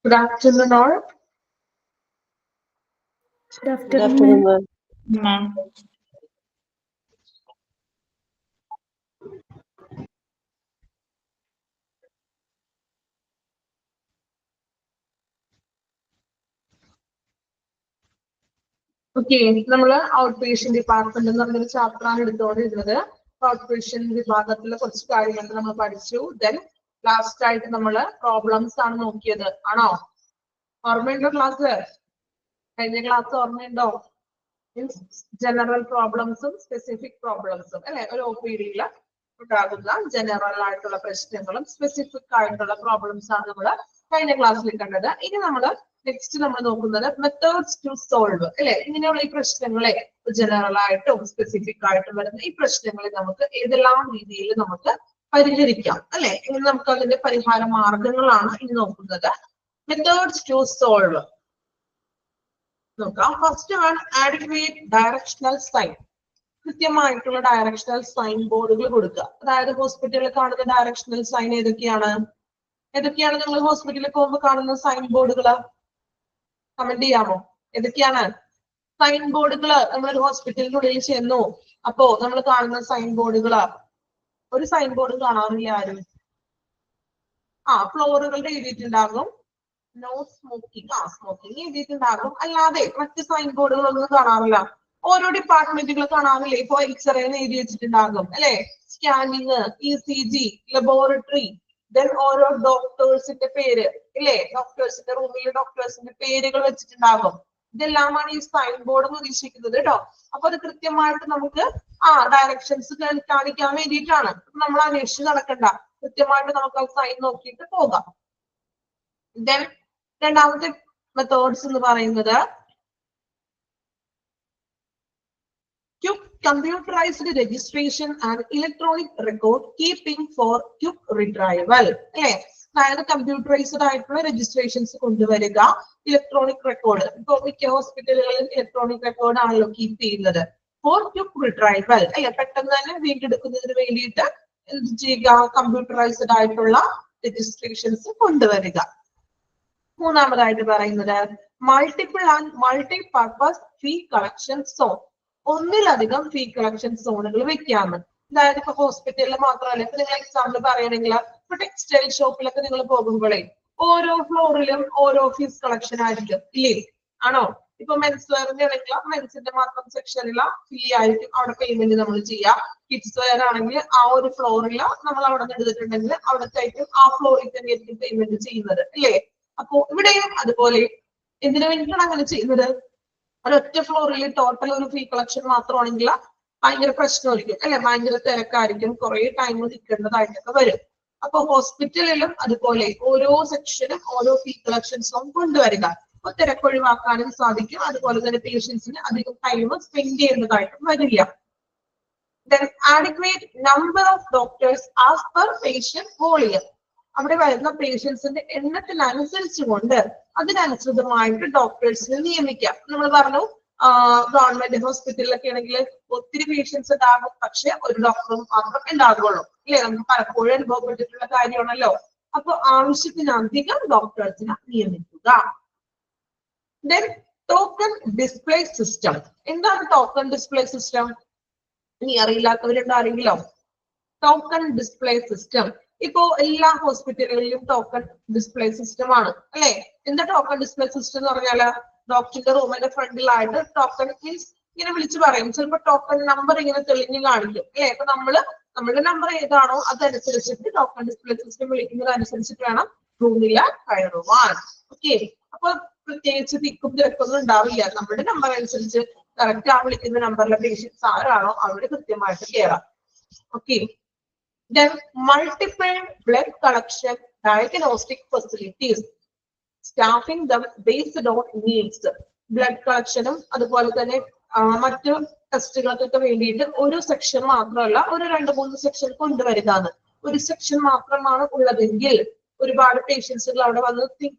Good afternoon, all. Good afternoon, ma'am. Ma'am. Okay, നമ്മൾ out patient department എന്ന് പറഞ്ഞൊരു chapter ആണ് എടുത്തുകൊണ്ടിരുന്നത്. ഔട്ട് പേഷ്യന്റ് വിഭാഗത്തിലെ കുറച്ച് കാര്യങ്ങൾ നമ്മൾ പഠിച്ചു. ദെൻ ലാസ്റ്റ് ആയിട്ട് നമ്മൾ പ്രോബ്ലംസ് ആണ് നോക്കിയത്. ആണോ? ഓർമ്മയുണ്ടോ ക്ലാസ്? കഴിഞ്ഞ ക്ലാസ് ഓർമ്മയുണ്ടോ? ജനറൽ പ്രോബ്ലംസും സ്പെസിഫിക് പ്രോബ്ലംസും അല്ലെ? ഒരു OPD-യിൽ ഉണ്ടാകുന്ന ജനറൽ ആയിട്ടുള്ള പ്രശ്നങ്ങളും സ്പെസിഫിക് ആയിട്ടുള്ള പ്രോബ്ലംസ് ആണ് നമ്മൾ കഴിഞ്ഞ ക്ലാസ്സിൽ കണ്ടത്. ഇനി നമ്മൾ നെക്സ്റ്റ് നമ്മൾ നോക്കുന്നത് മെത്തേഡ്സ് ടു സോൾവ് അല്ലെ? ഇങ്ങനെയുള്ള ഈ പ്രശ്നങ്ങളെ ജനറൽ ആയിട്ടും സ്പെസിഫിക് ആയിട്ടും വരുന്ന ഈ പ്രശ്നങ്ങളെ നമുക്ക് ഏതെല്ലാം രീതിയിൽ നമുക്ക് പരിഹരിക്കാം അല്ലെ? ഇനി നമുക്ക് അതിന്റെ പരിഹാര മാർഗങ്ങളാണ് ഇനി നോക്കുന്നത്. മെത്തേഡ്സ് ടു സോൾവ് നോക്കാം. First one, adequate directional sign. കൃത്യമായിട്ടുള്ള ഡയറക്ഷണൽ സൈൻ ബോർഡുകൾ കൊടുക്കുക. അതായത് ഹോസ്പിറ്റലിൽ കാണുന്ന ഡയറക്ഷണൽ സൈൻ ഏതൊക്കെയാണ് നിങ്ങൾ ഹോസ്പിറ്റലിൽ പോകുമ്പോൾ കാണുന്ന സൈൻ ബോർഡുകൾ? കമന്റ് ചെയ്യാമോ? ഏതൊക്കെയാണ് സൈൻ ബോർഡുകൾ? നമ്മളൊരു ഹോസ്പിറ്റലിനുള്ളിൽ ചെന്നു അപ്പോ നമ്മൾ കാണുന്ന സൈൻ ബോർഡുകൾ. ഒരു സൈൻ ബോർഡ് കാണാറില്ല ആരും? ഫ്ലോറുകളുടെ എഴുതിയിട്ടുണ്ടാകും. നോ സ്മോക്കിംഗ്, സ്മോക്കിംഗ് എഴുതിയിട്ടുണ്ടാകും. അല്ലാതെ മറ്റ് സൈൻ ബോർഡുകളൊന്നും കാണാറില്ല. ഓരോ ഡിപ്പാർട്ട്മെന്റുകൾ കാണാറില്ലേ? ഇപ്പൊ എക്സ്റേ എഴുതി വെച്ചിട്ടുണ്ടാകും അല്ലെ? സ്കാനിങ്, ECG, ലബോറട്ടറി, ദെൻ ഓരോ ഡോക്ടേഴ്സിന്റെ പേര് ഇല്ലേ? ഡോക്ടേഴ്സിന്റെ റൂമിൽ ഡോക്ടേഴ്സിന്റെ പേരുകൾ വെച്ചിട്ടുണ്ടാകും. ഇതെല്ലാമാണ് ഈ സൈൻ ബോർഡ് എന്ന് ഉദ്ദേശിക്കുന്നത് കേട്ടോ. അപ്പൊ അത് കൃത്യമായിട്ട് നമുക്ക് ഡയറക്ഷൻസ് കാണിക്കാൻ വേണ്ടിയിട്ടാണ്. നമ്മൾ അന്വേഷിച്ച് നടക്കണ്ട, കൃത്യമായിട്ട് നമുക്ക് ആ സൈൻ നോക്കിയിട്ട് പോകാം. ദെൻ രണ്ടാമത്തെ മെത്തേഡ്സ് എന്ന് പറയുന്നത് computerized registration and electronic record keeping for quick retrieval അല്ലെ? അതായത് കമ്പ്യൂട്ടറൈസ്ഡ് ആയിട്ടുള്ള രജിസ്ട്രേഷൻസ് കൊണ്ടുവരിക, ഇലക്ട്രോണിക് റെക്കോർഡ്. ഇപ്പൊ മിക്ക ഹോസ്പിറ്റലുകളിൽ ഇലക്ട്രോണിക് റെക്കോർഡ് ആണല്ലോ കീപ്പ് ചെയ്യുന്നത്. ഫോർ ക്വിക്ക് റിട്രൈവൽ അല്ലെ? പെട്ടെന്ന് തന്നെ വീണ്ടെടുക്കുന്നതിന് വേണ്ടിയിട്ട് എന്ത് ചെയ്യുക? കമ്പ്യൂട്ടറൈസ്ഡ് ആയിട്ടുള്ള രജിസ്ട്രേഷൻസ് കൊണ്ടുവരിക. മൂന്നാമതായിട്ട് പറയുന്നത് multiple and multi purpose fee collection zone. ഒന്നിലധികം ഫീ കളക്ഷൻ സോണുകൾ വെക്കാണ്. അതായത് ഇപ്പൊ ഹോസ്പിറ്റലിൽ മാത്രമല്ല, ഇപ്പൊ നിങ്ങൾ എക്സാമ്പിൾ പറയുകയാണെങ്കിൽ ഇപ്പൊ ടെക്സ്റ്റൈൽ ഷോപ്പിലൊക്കെ നിങ്ങൾ പോകുമ്പോഴേ ഓരോ ഫ്ലോറിലും ഓരോ ഫീസ് കളക്ഷൻ ആയിരിക്കും ഇല്ലേ? ആണോ? ഇപ്പൊ മെൻസ് വെയറിന്റെ ആണെങ്കിൽ മെൻസിന്റെ മാത്രം സെക്ഷനില ഫീ ആയിരിക്കും അവിടെ പേയ്മെന്റ് നമ്മൾ ചെയ്യാം. കിഡ്സ് വെയർ ആണെങ്കിൽ ആ ഒരു ഫ്ലോറിൽ നമ്മൾ അവിടെ നിന്ന് എടുത്തിട്ടുണ്ടെങ്കിൽ അവിടത്തേക്കും ആ ഫ്ലോറിൽ തന്നെ ആയിരിക്കും പേയ്മെന്റ് ചെയ്യുന്നത് അല്ലേ? അപ്പൊ ഇവിടെയും അതുപോലെ എന്തിനു വേണ്ടിയിട്ടാണ് അങ്ങനെ ചെയ്യുന്നത്? ഒരൊറ്റ ഫ്ലോറിൽ ടോട്ടൽ ഒരു ഫീ കളക്ഷൻ മാത്രമാണെങ്കിൽ ഭയങ്കര പ്രശ്നമായിരിക്കും അല്ലെ? ഭയങ്കര തിരക്കായിരിക്കും, കുറെ ടൈം നിൽക്കേണ്ടതായിട്ടൊക്കെ വരും. അപ്പൊ ഹോസ്പിറ്റലിലും അതുപോലെ ഓരോ സെക്ഷനും ഓരോ ഫീ കളക്ഷൻസും കൊണ്ടുവരിക. അപ്പൊ തിരക്കൊഴിവാക്കാനും സാധിക്കും. അതുപോലെ തന്നെ പേഷ്യൻസിന് അധികം ടൈം സ്പെൻഡ് ചെയ്യേണ്ടതായിട്ടും വരില്ല. Then adequate number of doctors as per patient volume. അവിടെ വരുന്ന പേഷ്യൻസിന്റെ എണ്ണത്തിനനുസരിച്ച് കൊണ്ട് അതിനനുസൃതമായിട്ട് ഡോക്ടേഴ്സിനെ നിയമിക്കാം. നമ്മൾ പറഞ്ഞു ഗവൺമെന്റ് ഹോസ്പിറ്റലിലൊക്കെ ആണെങ്കിൽ ഒത്തിരി പേഷ്യൻസ് ഉണ്ടാകും, പക്ഷെ ഒരു ഡോക്ടറും മാത്രം ഉണ്ടാകുള്ളൂ അല്ലെ? നമുക്ക് പലപ്പോഴും അനുഭവപ്പെട്ടിട്ടുള്ള കാര്യമാണല്ലോ. അപ്പൊ ആവശ്യത്തിനധികം ഡോക്ടേഴ്സിനെ നിയമിക്കുക. Then token display system. എന്താണ് ടോക്കൺ ഡിസ്പ്ലേ സിസ്റ്റം? ഇനി അറിയില്ലാത്തവരുണ്ടോ ആരെങ്കിലോ? ടോക്കൺ ഡിസ്പ്ലേ സിസ്റ്റം ഇപ്പോ എല്ലാ ഹോസ്പിറ്റലുകളിലും ടോക്കൺ ഡിസ്പ്ലേ സിസ്റ്റം ആണ് അല്ലെ? എന്താ ടോക്കൺ ഡിസ്പ്ലേ സിസ്റ്റം എന്ന് പറഞ്ഞാല് ഡോക്ടറിന്റെ റൂമിന്റെ ഫ്രണ്ടിലായിട്ട് ടോക്കൺ മീൻസ് ഇങ്ങനെ വിളിച്ചു പറയും. ചിലപ്പോൾ ടോക്കൺ നമ്പർ ഇങ്ങനെ തെളിഞ്ഞു കാണിക്കും അല്ലെ? അപ്പൊ നമ്മളുടെ നമ്പർ ഏതാണോ അതനുസരിച്ചിട്ട് ടോക്കൺ ഡിസ്പ്ലേ സിസ്റ്റം വിളിക്കുന്നത് അനുസരിച്ചിട്ട് വേണം റൂമില് കയറുവാൻ. ഓക്കെ, അപ്പൊ പ്രത്യേകിച്ച് തിക്കും തിരക്കൊന്നും ഉണ്ടാവില്ല. നമ്മുടെ നമ്പർ അനുസരിച്ച് കറക്റ്റ് ആ വിളിക്കുന്ന നമ്പറിലെ പേഷ്യൻസ് ആരാണോ അവിടെ കൃത്യമായിട്ട് കയറാം. Okay. Then multiple blood collection diagnostic facilities, staffing them based on needs. Blood കളക്ഷനും അതുപോലെ തന്നെ മറ്റു ടെസ്റ്റുകൾക്കൊക്കെ വേണ്ടിയിട്ട് ഒരു സെക്ഷൻ മാത്രമല്ല, ഒരു 2-3 സെക്ഷൻ കൊണ്ടുവരികയാണ്. ഒരു സെക്ഷൻ മാത്രമാണ് ഉള്ളതെങ്കിൽ ഒരുപാട് പേഷ്യൻസുകൾ അവിടെ വന്ന്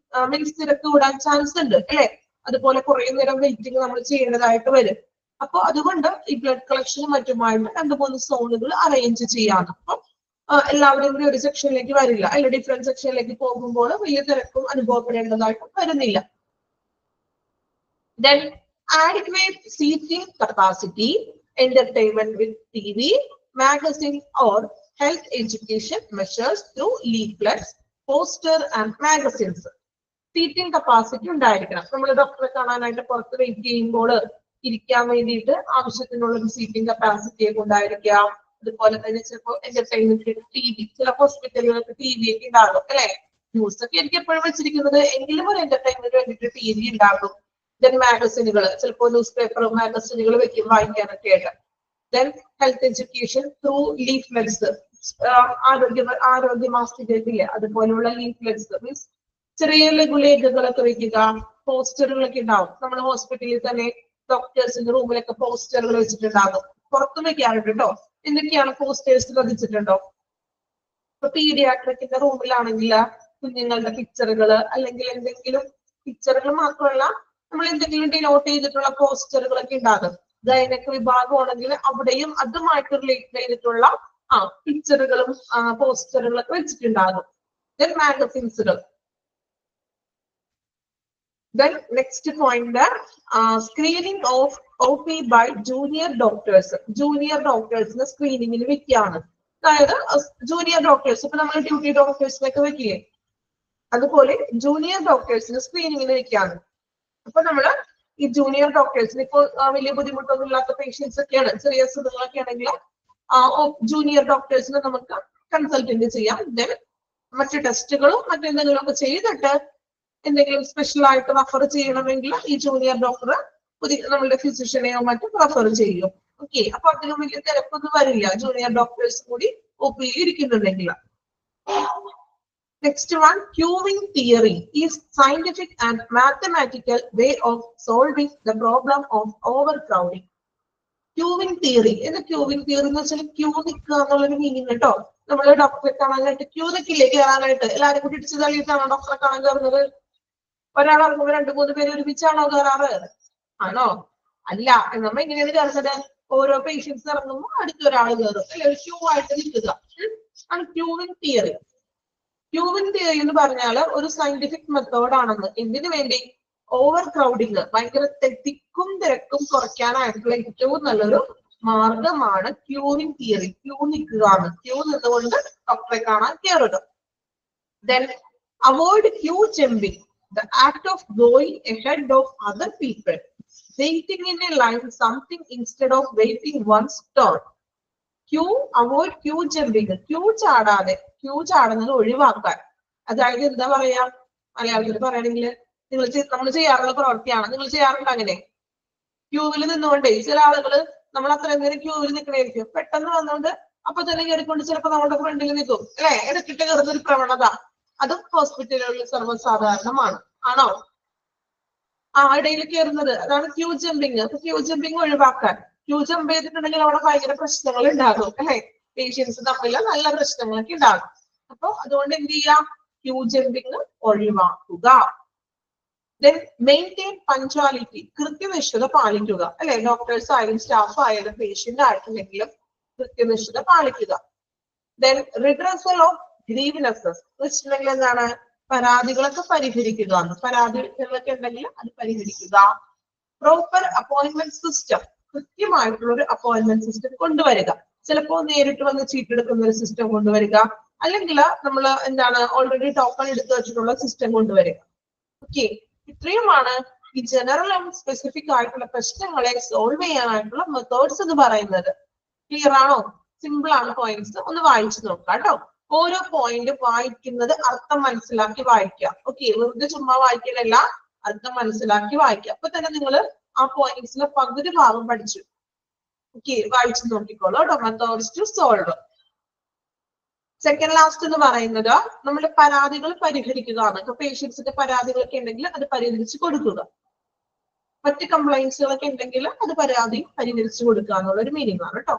മീൻസ് തിരക്ക് കൂടാൻ ചാൻസ് ഉണ്ട് അല്ലെ? അതുപോലെ കുറെ നേരം വെയിറ്റിംഗ് നമ്മൾ ചെയ്യേണ്ടതായിട്ട് വരും. അപ്പൊ അതുകൊണ്ട് ഈ ബ്ലഡ് കളക്ഷനും മറ്റുമായിട്ട് 2-3 സോണുകൾ അറേഞ്ച് ചെയ്യാം. അപ്പം എല്ലാവരും കൂടി ഒരു സെക്ഷനിലേക്ക് വരില്ല, അല്ല ഡിഫറെന്റ് സെക്ഷനിലേക്ക് പോകുമ്പോൾ വലിയ തിരക്കും അനുഭവപ്പെടേണ്ടതായിട്ട് വരുന്നില്ല. Then adequate seating capacity, entertainment with TV, magazine or health education measures through leaflets, poster and magazines. Seating capacity ഉണ്ടായിരിക്കണം. നമ്മൾ ഡോക്ടറെ കാണാനായിട്ട് പുറത്ത് വെയിറ്റ് ചെയ്യുമ്പോൾ ഇരിക്കാൻ വേണ്ടിയിട്ട് ആവശ്യത്തിനുള്ള ഒരു സീറ്റിംഗ് കപ്പാസിറ്റി ഒക്കെ ഉണ്ടായിരിക്കാം. അതുപോലെ തന്നെ ചിലപ്പോൾ എന്റർടൈൻമെന്റ് TV, ചില ഹോസ്പിറ്റലുകൾക്ക് TV ഒക്കെ ഉണ്ടാകും അല്ലെ. ന്യൂസ് ഒക്കെ എനിക്ക് എപ്പോഴും വെച്ചിരിക്കുന്നത് എങ്കിലും ഒരു എന്റർടൈൻമെന്റ് വേണ്ടിയിട്ട് TV ഉണ്ടാകും. ദെൻ മാഗസിനുകൾ, ചിലപ്പോൾ ന്യൂസ് പേപ്പർ മാഗസിനുകൾ വെക്കും വായിക്കാനൊക്കെ ആയിട്ട്. Then health education through leaflets, ആരോഗ്യ മാസികയില്ലേ അതുപോലുള്ള ലീഫ്ലെറ്റ്സ്, മീൻസ് ചെറിയ ലഘുലേഖകളൊക്കെ വെക്കുക. പോസ്റ്ററുകളൊക്കെ ഉണ്ടാവും. നമ്മൾ ഹോസ്പിറ്റലിൽ തന്നെ ഡോക്ടേഴ്സിന്റെ റൂമിലൊക്കെ പോസ്റ്ററുകൾ വെച്ചിട്ടുണ്ടാകും. പുറത്തും വെക്കാറുണ്ട് കേട്ടോ. എന്തൊക്കെയാണ് പോസ്റ്റേഴ്സ് ശ്രദ്ധിച്ചിട്ടുണ്ടോ? ഇപ്പൊ പീഡിയാട്രിക്കിന്റെ റൂമിലാണെങ്കിൽ കുഞ്ഞുങ്ങളുടെ പിക്ചറുകൾ, അല്ലെങ്കിൽ എന്തെങ്കിലും പിക്ചറുകൾ മാത്രമല്ല നമ്മൾ എന്തെങ്കിലും ഡിനോട്ട് ചെയ്തിട്ടുള്ള പോസ്റ്ററുകളൊക്കെ ഉണ്ടാകും. ഗൈനക് വിഭാഗമാണെങ്കിൽ അവിടെയും അതുമായിട്ട് റിലേറ്റ് ചെയ്തിട്ടുള്ള പിക്ചറുകളും പോസ്റ്ററുകളൊക്കെ വെച്ചിട്ടുണ്ടാകും. Then മാഗസിൻസുകൾ. Then next point, screening of OP by junior doctors. Junior doctors സ്ക്രീനിങ്ങിന് വെക്കുകയാണ്. അതായത് ജൂനിയർ ഡോക്ടേഴ്സ്, ഇപ്പൊ നമ്മൾ ഡ്യൂട്ടി ഡോക്ടേഴ്സിനൊക്കെ വെക്കില്ലേ, അതുപോലെ ജൂനിയർ ഡോക്ടേഴ്സിന് സ്ക്രീനിങ്ങിന് വെക്കുകയാണ്. അപ്പൊ നമ്മള് ഈ ജൂനിയർ ഡോക്ടേഴ്സിന് ഇപ്പോൾ വലിയ ബുദ്ധിമുട്ടൊന്നും ഇല്ലാത്ത പേഷ്യൻസ് ഒക്കെയാണ്, ചെറിയ അസുഖങ്ങളൊക്കെ ആണെങ്കിൽ ജൂനിയർ ഡോക്ടേഴ്സിന് നമുക്ക് കൺസൾട്ടന്റ് ചെയ്യാം. ദെൻ മറ്റു ടെസ്റ്റുകളും മറ്റെന്തെങ്കിലും ഒക്കെ ചെയ്തിട്ട് എന്തെങ്കിലും സ്പെഷ്യൽ ആയിട്ട് റെഫർ ചെയ്യണമെങ്കിൽ ഈ ജൂനിയർ ഡോക്ടർ നമ്മളുടെ ഫിസിഷ്യനെയോ മറ്റും റെഫർ ചെയ്യും. ഓക്കെ, അപ്പൊ അതിനും വലിയ തിരക്കൊന്നും വരില്ല ജൂനിയർ ഡോക്ടേഴ്സ് കൂടി OP ഇരിക്കുന്നുണ്ടെങ്കിൽ. Next one, queuing theory is scientific and mathematical way of solving the problem of overcrowding. Queuing theory, എന്താ queuing theory എന്ന് വെച്ചാൽ ക്യൂ നിൽക്കുക എന്നുള്ളൊരു മീനിങ് കേട്ടോ. നമ്മള് ഡോക്ടറെ കാണാനായിട്ട് ക്യൂ നിൽക്കില്ലേ കയറാനായിട്ട്? എല്ലാവരും കൂടി ഇടിച്ചു തള്ളിയിട്ടാണോ ഡോക്ടറെ കാണാൻ കയറുന്നത്? ഒരാൾ ഇറങ്ങുമ്പോൾ 2-3 പേര് ഒരുമിച്ചാണോ കയറാറ്? ആണോ? അല്ല. നമ്മ എങ്ങനെയാണ് കയറുന്നത്? ഓരോ പേഷ്യൻസ് ഇറങ്ങുമ്പോൾ അടുത്തൊരാൾ കയറും അല്ലെ, ഒരു ക്യൂ ആയിട്ട് നിൽക്കുക ആണ് ക്യൂവിംഗ് തിയറി. ക്യൂവിംഗ് തിയറി എന്ന് പറഞ്ഞാൽ ഒരു സയന്റിഫിക് മെത്തേഡ് ആണെന്ന്. എന്തിനു വേണ്ടി? ഓവർ ക്രൗഡിങ്, ഭയങ്കര തിക്കും തിരക്കും കുറയ്ക്കാനായിട്ടുള്ള ഏറ്റവും നല്ലൊരു മാർഗമാണ് ക്യൂവിംഗ് തിയറി. ക്യൂ നിൽക്കുകയാണ്, ക്യൂ നിന്നുകൊണ്ട് ഡോക്ടറെ കാണാൻ കയറുക. Then avoid queue jumping, the act of going ahead of other people, waiting in a line something instead of waiting one's turn. Avoid queue jumping, queue ചാടാതെ, ക്യൂ ചാടുന്നത് ഒഴിവാക്കാൻ. അതായത് എന്താ പറയാ മലയാളത്തിൽ പറയുകയാണെങ്കിൽ, നമ്മൾ ചെയ്യാറുള്ള പ്രവൃത്തിയാണ്. നിങ്ങൾ ചെയ്യാറുണ്ട് അങ്ങനെ? ക്യൂവിൽ നിന്നുകൊണ്ടേ ചില ആളുകൾ നമ്മൾ അത്രയും നേരം ക്യൂവിൽ നിൽക്കണായിരിക്കും, പെട്ടെന്ന് വന്നുകൊണ്ട് അപ്പൊ തന്നെ കയറിക്കൊണ്ട് ചിലപ്പോൾ നമ്മുടെ ഫ്രണ്ടിൽ നിൽക്കും അല്ലെ, ഇടയ്ക്കിട്ട് കയറുന്ന ഒരു പ്രവണത. അതും ഹോസ്പിറ്റലുകളിൽ സർവ്വസാധാരണമാണ്. ആണോ? ഇടയിൽ കയറുന്നത്, അതാണ് ക്യൂ ജമ്പിങ്. അപ്പൊ ക്യൂ ജമ്പിങ് ഒഴിവാക്കാൻ, ക്യൂ ജമ്പ് ചെയ്തിട്ടുണ്ടെങ്കിൽ അവിടെ ഭയങ്കര പ്രശ്നങ്ങൾ ഉണ്ടാകും അല്ലെ, പേഷ്യൻസ് തമ്മിൽ നല്ല പ്രശ്നങ്ങളൊക്കെ ഉണ്ടാകും. അപ്പൊ അതുകൊണ്ട് എന്ത് ചെയ്യാം? ക്യൂ ജമ്പിങ് ഒഴിവാക്കുക. Then maintain punctuality, കൃത്യനിഷ്ഠത പാലിക്കുക അല്ലെ. ഡോക്ടേഴ്സ് ആയാലും സ്റ്റാഫ് ആയാലും പേഷ്യന്റ് ആയിട്ടുണ്ടെങ്കിലും കൃത്യനിഷ്ഠത പാലിക്കുക. Then redressal of grievances, വെച്ചിട്ടുണ്ടെങ്കിൽ എന്താണ്? പരാതികളൊക്കെ പരിഹരിക്കുക. പരാതികളൊക്കെ ഉണ്ടെങ്കിൽ അത് പരിഹരിക്കുക. പ്രോപ്പർ അപ്പോയിന്റ്മെന്റ് സിസ്റ്റം, കൃത്യമായിട്ടുള്ള ഒരു അപ്പോയിന്റ്മെന്റ് സിസ്റ്റം കൊണ്ടുവരിക. ചിലപ്പോൾ നേരിട്ട് വന്ന് ചീട്ടെടുക്കുന്ന ഒരു സിസ്റ്റം കൊണ്ടുവരിക, അല്ലെങ്കിൽ നമ്മൾ എന്താണ് ഓൾറെഡി ടോക്കൺ എടുത്തു വെച്ചിട്ടുള്ള സിസ്റ്റം കൊണ്ടുവരിക. ഓക്കെ, ഇത്രയുമാണ് ഈ ജനറൽ ആൻഡ് സ്പെസിഫിക് ആയിട്ടുള്ള പ്രശ്നങ്ങളെ സോൾവ് ചെയ്യാനായിട്ടുള്ള മെത്തേഡ്സ് എന്ന് പറയുന്നത്. ക്ലിയർ ആണോ? സിമ്പിൾ ആണ് പോയിന്റ്സ്. ഒന്ന് വായിച്ചു നോക്കാം കേട്ടോ. ഓരോ പോയിന്റ് വായിക്കുന്നത് അർത്ഥം മനസ്സിലാക്കി വായിക്കുക. ഓക്കെ, വെറുതെ ചുമ്മാ വായിക്കലല്ല, അർത്ഥം മനസ്സിലാക്കി വായിക്കുക. അപ്പൊ തന്നെ നിങ്ങൾ ആ പോയിന്റ്സിലെ പകുതി ഭാഗം പഠിച്ചു. ഓക്കെ, വായിച്ചു നോക്കിക്കോളൂ കേട്ടോ. Methods to solve. Second last എന്ന് പറയുന്നത് നമ്മുടെ പരാതികൾ പരിഹരിക്കുകയാണ്. ഇപ്പൊ പേഷ്യൻസിന്റെ പരാതികളൊക്കെ ഉണ്ടെങ്കിൽ അത് പരിഹരിച്ചു കൊടുക്കുക. മറ്റ് കംപ്ലൈന്റ്സുകളൊക്കെ ഉണ്ടെങ്കിൽ അത് പരിഹരിച്ചു കൊടുക്കുക എന്നുള്ള ഒരു മീനിങ് ആണ് കേട്ടോ.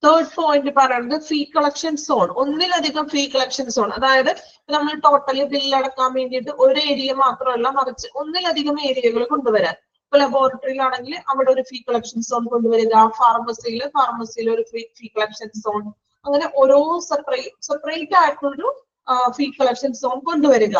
തേർഡ് പോയിന്റ് പറയുന്നത് ഫീ കളക്ഷൻ സോൺ. ഒന്നിലധികം ഫീ കളക്ഷൻ സോൺ. അതായത് നമ്മൾ ടോട്ടലി ബില്ല് അടക്കാൻ വേണ്ടിയിട്ട് ഒരു ഏരിയ മാത്രമല്ല, മറിച്ച് ഒന്നിലധികം ഏരിയകൾ കൊണ്ടുവരാൻ. ഇപ്പൊ ലബോറട്ടറിയിലാണെങ്കിൽ അവിടെ ഒരു ഫീ കളക്ഷൻ സോൺ കൊണ്ടുവരിക, ഫാർമസിയിൽ ഒരു ഫീ കളക്ഷൻ സോൺ, അങ്ങനെ ഓരോ സെപ്പറേറ്റ് ആയിട്ടുള്ളൊരു ഫീ കളക്ഷൻ സോൺ കൊണ്ടുവരിക.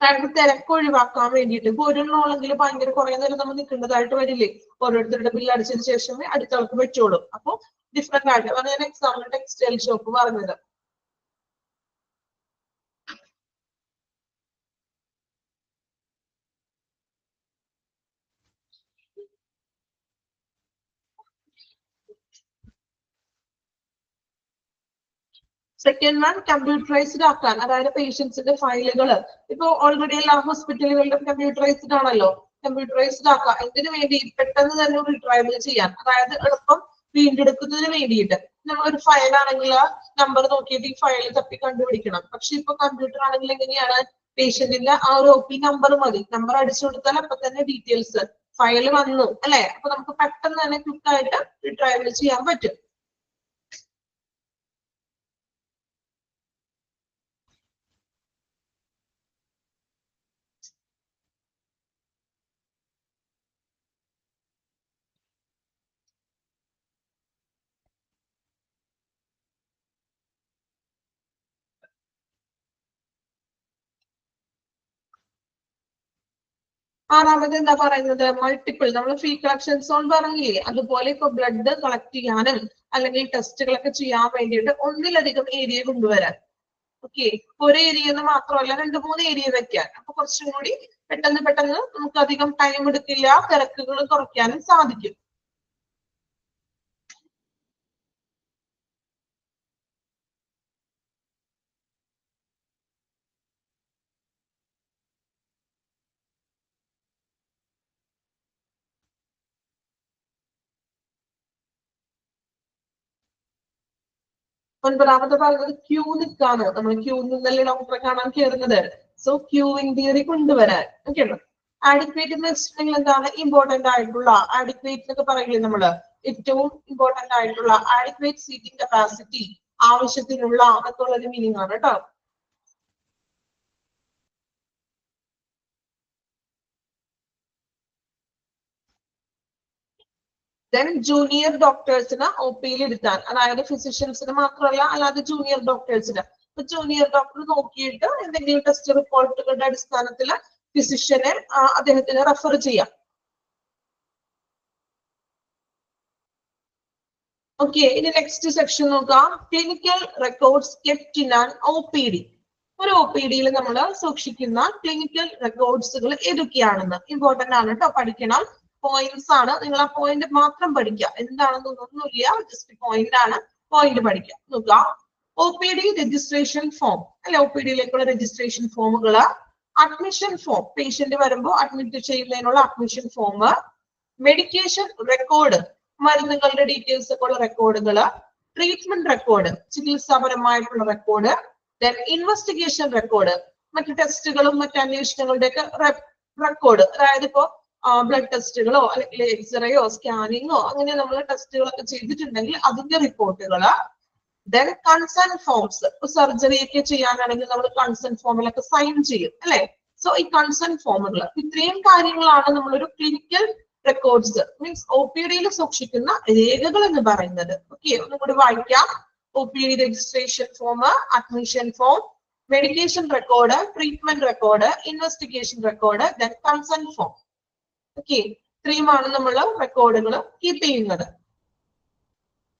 കാരണം തിരക്ക് ഒഴിവാക്കാൻ വേണ്ടിയിട്ട്. ഇപ്പൊ ഒരെണ്ണമാണെങ്കിൽ ഭയങ്കര കുറെ നേരം നമ്മൾ നിൽക്കേണ്ടതായിട്ട് വരില്ലേ, ഓരോരുത്തരുടെ ബില്ല് അടിച്ചതിന് ശേഷമേ അടുത്ത ആൾക്ക് പറ്റുള്ളൂ. അപ്പൊ ഡിഫറെന്റ് ആയിട്ട് അതാണ് ഞാൻ എക്സാമ്പിൾ ടെക്സ്റ്റൈൽ ഷോപ്പ് പറഞ്ഞത്. സെക്കൻഡ് വൺ കമ്പ്യൂട്ടറൈസ്ഡ് ആക്കാൻ, അതായത് പേഷ്യൻസിന്റെ ഫയലുകൾ ഇപ്പൊ ഓൾറെഡി എല്ലാ ഹോസ്പിറ്റലുകളിലും കമ്പ്യൂട്ടറൈസ്ഡ് ആണല്ലോ. കമ്പ്യൂട്ടറൈസ്ഡ് ആക്കാം എന്തിനു വേണ്ടി? പെട്ടെന്ന് തന്നെ റിട്രൈവൽ ചെയ്യാൻ, അതായത് എളുപ്പം വീണ്ടെടുക്കുന്നതിന് വേണ്ടിയിട്ട്. നമ്മളൊരു ഫയൽ ആണെങ്കിൽ നമ്പർ നോക്കിയിട്ട് ഈ ഫയൽ തപ്പി കണ്ടുപിടിക്കണം. പക്ഷെ ഇപ്പൊ കമ്പ്യൂട്ടർ ആണെങ്കിൽ എങ്ങനെയാണ്? പേഷ്യന്റിന്റെ ആ ഒരു OP നമ്പർ മതി, നമ്പർ അടിച്ചു കൊടുത്താൽ അപ്പൊ തന്നെ ഡീറ്റെയിൽസ് ഫയൽ വന്നു അല്ലെ. അപ്പൊ നമുക്ക് പെട്ടെന്ന് തന്നെ ക്വിക്ക് ആയിട്ട് റിട്രൈവൽ ചെയ്യാൻ പറ്റും. ആറാമത് എന്താ പറയുന്നത്? മൾട്ടിപ്പിൾ. നമ്മൾ ഫീ കളക്ഷൻ സോൺ പറഞ്ഞില്ലേ, അതുപോലെ ഇപ്പൊ ബ്ലഡ് കളക്ട് ചെയ്യാനും അല്ലെങ്കിൽ ടെസ്റ്റുകളൊക്കെ ചെയ്യാൻ വേണ്ടിയിട്ട് ഒന്നിലധികം ഏരിയ കൊണ്ടുവരാൻ. ഓക്കെ, ഒരു ഏരിയ എന്ന് മാത്രമല്ല 2-3 ഏരിയ വെക്കാൻ. അപ്പൊ കുറച്ചും കൂടി പെട്ടെന്ന് നമുക്ക് അധികം ടൈം എടുക്കില്ല, തിരക്കുകൾ കുറയ്ക്കാനും സാധിക്കും. ഒൻപതാമത് പറയുന്നത് ക്യൂ നിൽക്കാണ്. നമ്മൾ ക്യൂ നിന്നല്ലേ ഡോക്ടറെ കാണാൻ കയറുന്നത്. സോ ക്യൂവിംഗ് തിയറി കൊണ്ടുവരാൻ. ഓക്കെ, ആഡിക്വേറ്റ് എന്ന് വെച്ചിട്ടുണ്ടെങ്കിൽ എന്താണ്? ഇമ്പോർട്ടന്റ് ആയിട്ടുള്ള ആഡിക്വേറ്റ് എന്നൊക്കെ പറയില്ലേ നമ്മള്, ഏറ്റവും ഇമ്പോർട്ടന്റ് ആയിട്ടുള്ള ആഡിക്വേറ്റ് സീറ്റിംഗ് കപ്പാസിറ്റി, ആവശ്യത്തിനുള്ള എന്നൊക്കെ ഉള്ളൊരു മീനിങ് ആണ് കേട്ടോ. ദെൻ ജൂനിയർ ഡോക്ടേഴ്സിന് OP-യിൽ ഇരുത്താൻ, അതായത് ഫിസിഷ്യൻസിന് മാത്രമല്ല, അല്ലാതെ ജൂനിയർ ഡോക്ടേഴ്സിന്. ഇപ്പൊ ജൂനിയർ ഡോക്ടർ നോക്കിയിട്ട് എന്തെങ്കിലും ടെസ്റ്റ് റിപ്പോർട്ടുകളുടെ അടിസ്ഥാനത്തിൽ ഫിസിഷ്യനെ അദ്ദേഹത്തിന് റെഫർ ചെയ്യാം. ഓക്കെ, ഇനി നെക്സ്റ്റ് സെക്ഷൻ നോക്കാം. Clinical records kept in an OPD. ഒരു OPD-യിൽ നമ്മൾ സൂക്ഷിക്കുന്ന ക്ലിനിക്കൽ റെക്കോർഡ്സുകൾ ഏതൊക്കെയാണെന്ന് ഇമ്പോർട്ടന്റ് ആണ് കേട്ടോ, പഠിക്കണം. പോയിന്റ്സ് ആണ്, നിങ്ങൾ ആ പോയിന്റ് മാത്രം പഠിക്കുക. എന്താണെന്നൊന്നുമില്ല, ജസ്റ്റ് പോയിന്റ് ആണ്, പോയിന്റ് പഠിക്കുക. നോക്കാം. OPD രജിസ്ട്രേഷൻ ഫോം അല്ലെ, OPD-യിലേക്കുള്ള രജിസ്ട്രേഷൻ ഫോമുകള്. അഡ്മിഷൻ ഫോം, പേഷ്യന്റ് വരുമ്പോൾ അഡ്മിറ്റ് ചെയ്യുന്നതിനുള്ള അഡ്മിഷൻ ഫോം. മെഡിക്കേഷൻ റെക്കോർഡ്, മരുന്നുകളുടെ ഡീറ്റെയിൽസ് ഒക്കെ ഉള്ള റെക്കോർഡുകള്. ട്രീറ്റ്മെന്റ് റെക്കോർഡ്, ചികിത്സാപരമായിട്ടുള്ള റെക്കോർഡ്. ദെൻ ഇൻവെസ്റ്റിഗേഷൻ റെക്കോർഡ്, മറ്റു ടെസ്റ്റുകളും മറ്റു അന്വേഷണങ്ങളുടെ ഒക്കെ റെക്കോർഡ്. അതായത് ഇപ്പോ ബ്ലഡ് ടെസ്റ്റുകളോ അല്ലെങ്കിൽ എക്സ്റേയോ സ്കാനിങ്ങോ അങ്ങനെ നമ്മൾ ടെസ്റ്റുകളൊക്കെ ചെയ്തിട്ടുണ്ടെങ്കിൽ അതിന്റെ റിപ്പോർട്ടുകള്. ദെൻ കൺസെന്റ് ഫോംസ്, സർജറി ഒക്കെ ചെയ്യാനാണെങ്കിൽ നമ്മൾ കൺസെന്റ് ഫോമിലൊക്കെ സൈൻ ചെയ്യും അല്ലെ. സോ ഈ കൺസെന്റ് ഫോമുകൾ, ഇത്രയും കാര്യങ്ങളാണ് നമ്മളൊരു ക്ലിനിക്കൽ റെക്കോർഡ്സ് മീൻസ് OPD-യിൽ സൂക്ഷിക്കുന്ന രേഖകൾ എന്ന് പറയുന്നത്. ഓക്കെ, ഒന്നും കൂടി വായിക്കാം. OPD registration form, admission form, medication record, treatment record, investigation record, then consent form. Okay, ഇത്രയുമാണ് നമ്മൾ റെക്കോർഡുകൾ കീപ്പ് ചെയ്യുന്നത്.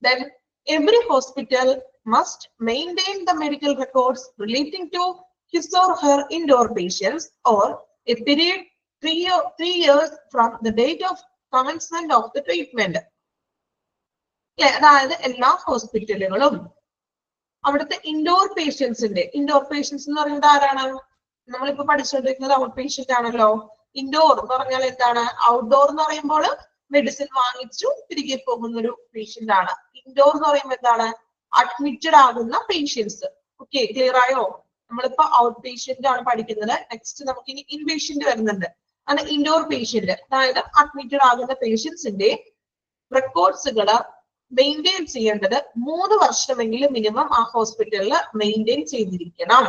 Then every hospital must maintain the medical records relating to his or her indoor patients or a period 3 years from the date of commencement of the treatment. അതായത് എല്ലാ ഹോസ്പിറ്റലുകളും അവിടുത്തെ indoor പേഷ്യൻസിന്റെ, indoor patients എന്ന് പറയുന്നത് ആരാണ്? നമ്മളിപ്പോ പഠിച്ചുകൊണ്ടിരിക്കുന്നത് ഔട്ട് പേഷ്യന്റ് ആണല്ലോ. ഇൻഡോർ എന്ന് പറഞ്ഞാൽ എന്താണ്? ഔട്ട്ഡോർ എന്ന് പറയുമ്പോൾ മെഡിസിൻ വാങ്ങിച്ചു തിരികെ പോകുന്ന ഒരു പേഷ്യന്റ് ആണ്. ഇൻഡോർ എന്ന് പറയുമ്പോൾ എന്താണ്? അഡ്മിറ്റഡ് ആകുന്ന പേഷ്യൻസ്. ഓക്കെ, ക്ലിയർ ആയോ? നമ്മളിപ്പോ ഔട്ട് പേഷ്യന്റ് ആണ് പഠിക്കുന്നത്. നെക്സ്റ്റ് നമുക്ക് ഇനി ഇൻ പേഷ്യന്റ് വരുന്നുണ്ട്. ആണ് ഇൻഡോർ പേഷ്യന്റ്, അതായത് അഡ്മിറ്റഡ് ആകുന്ന പേഷ്യൻസിന്റെ റെക്കോർഡ്സുകൾ മെയിൻറ്റെയിൻ ചെയ്യേണ്ടത് 3 വർഷമെങ്കിലും മിനിമം ആ ഹോസ്പിറ്റലിൽ മെയിൻറ്റെയിൻ ചെയ്തിരിക്കണം.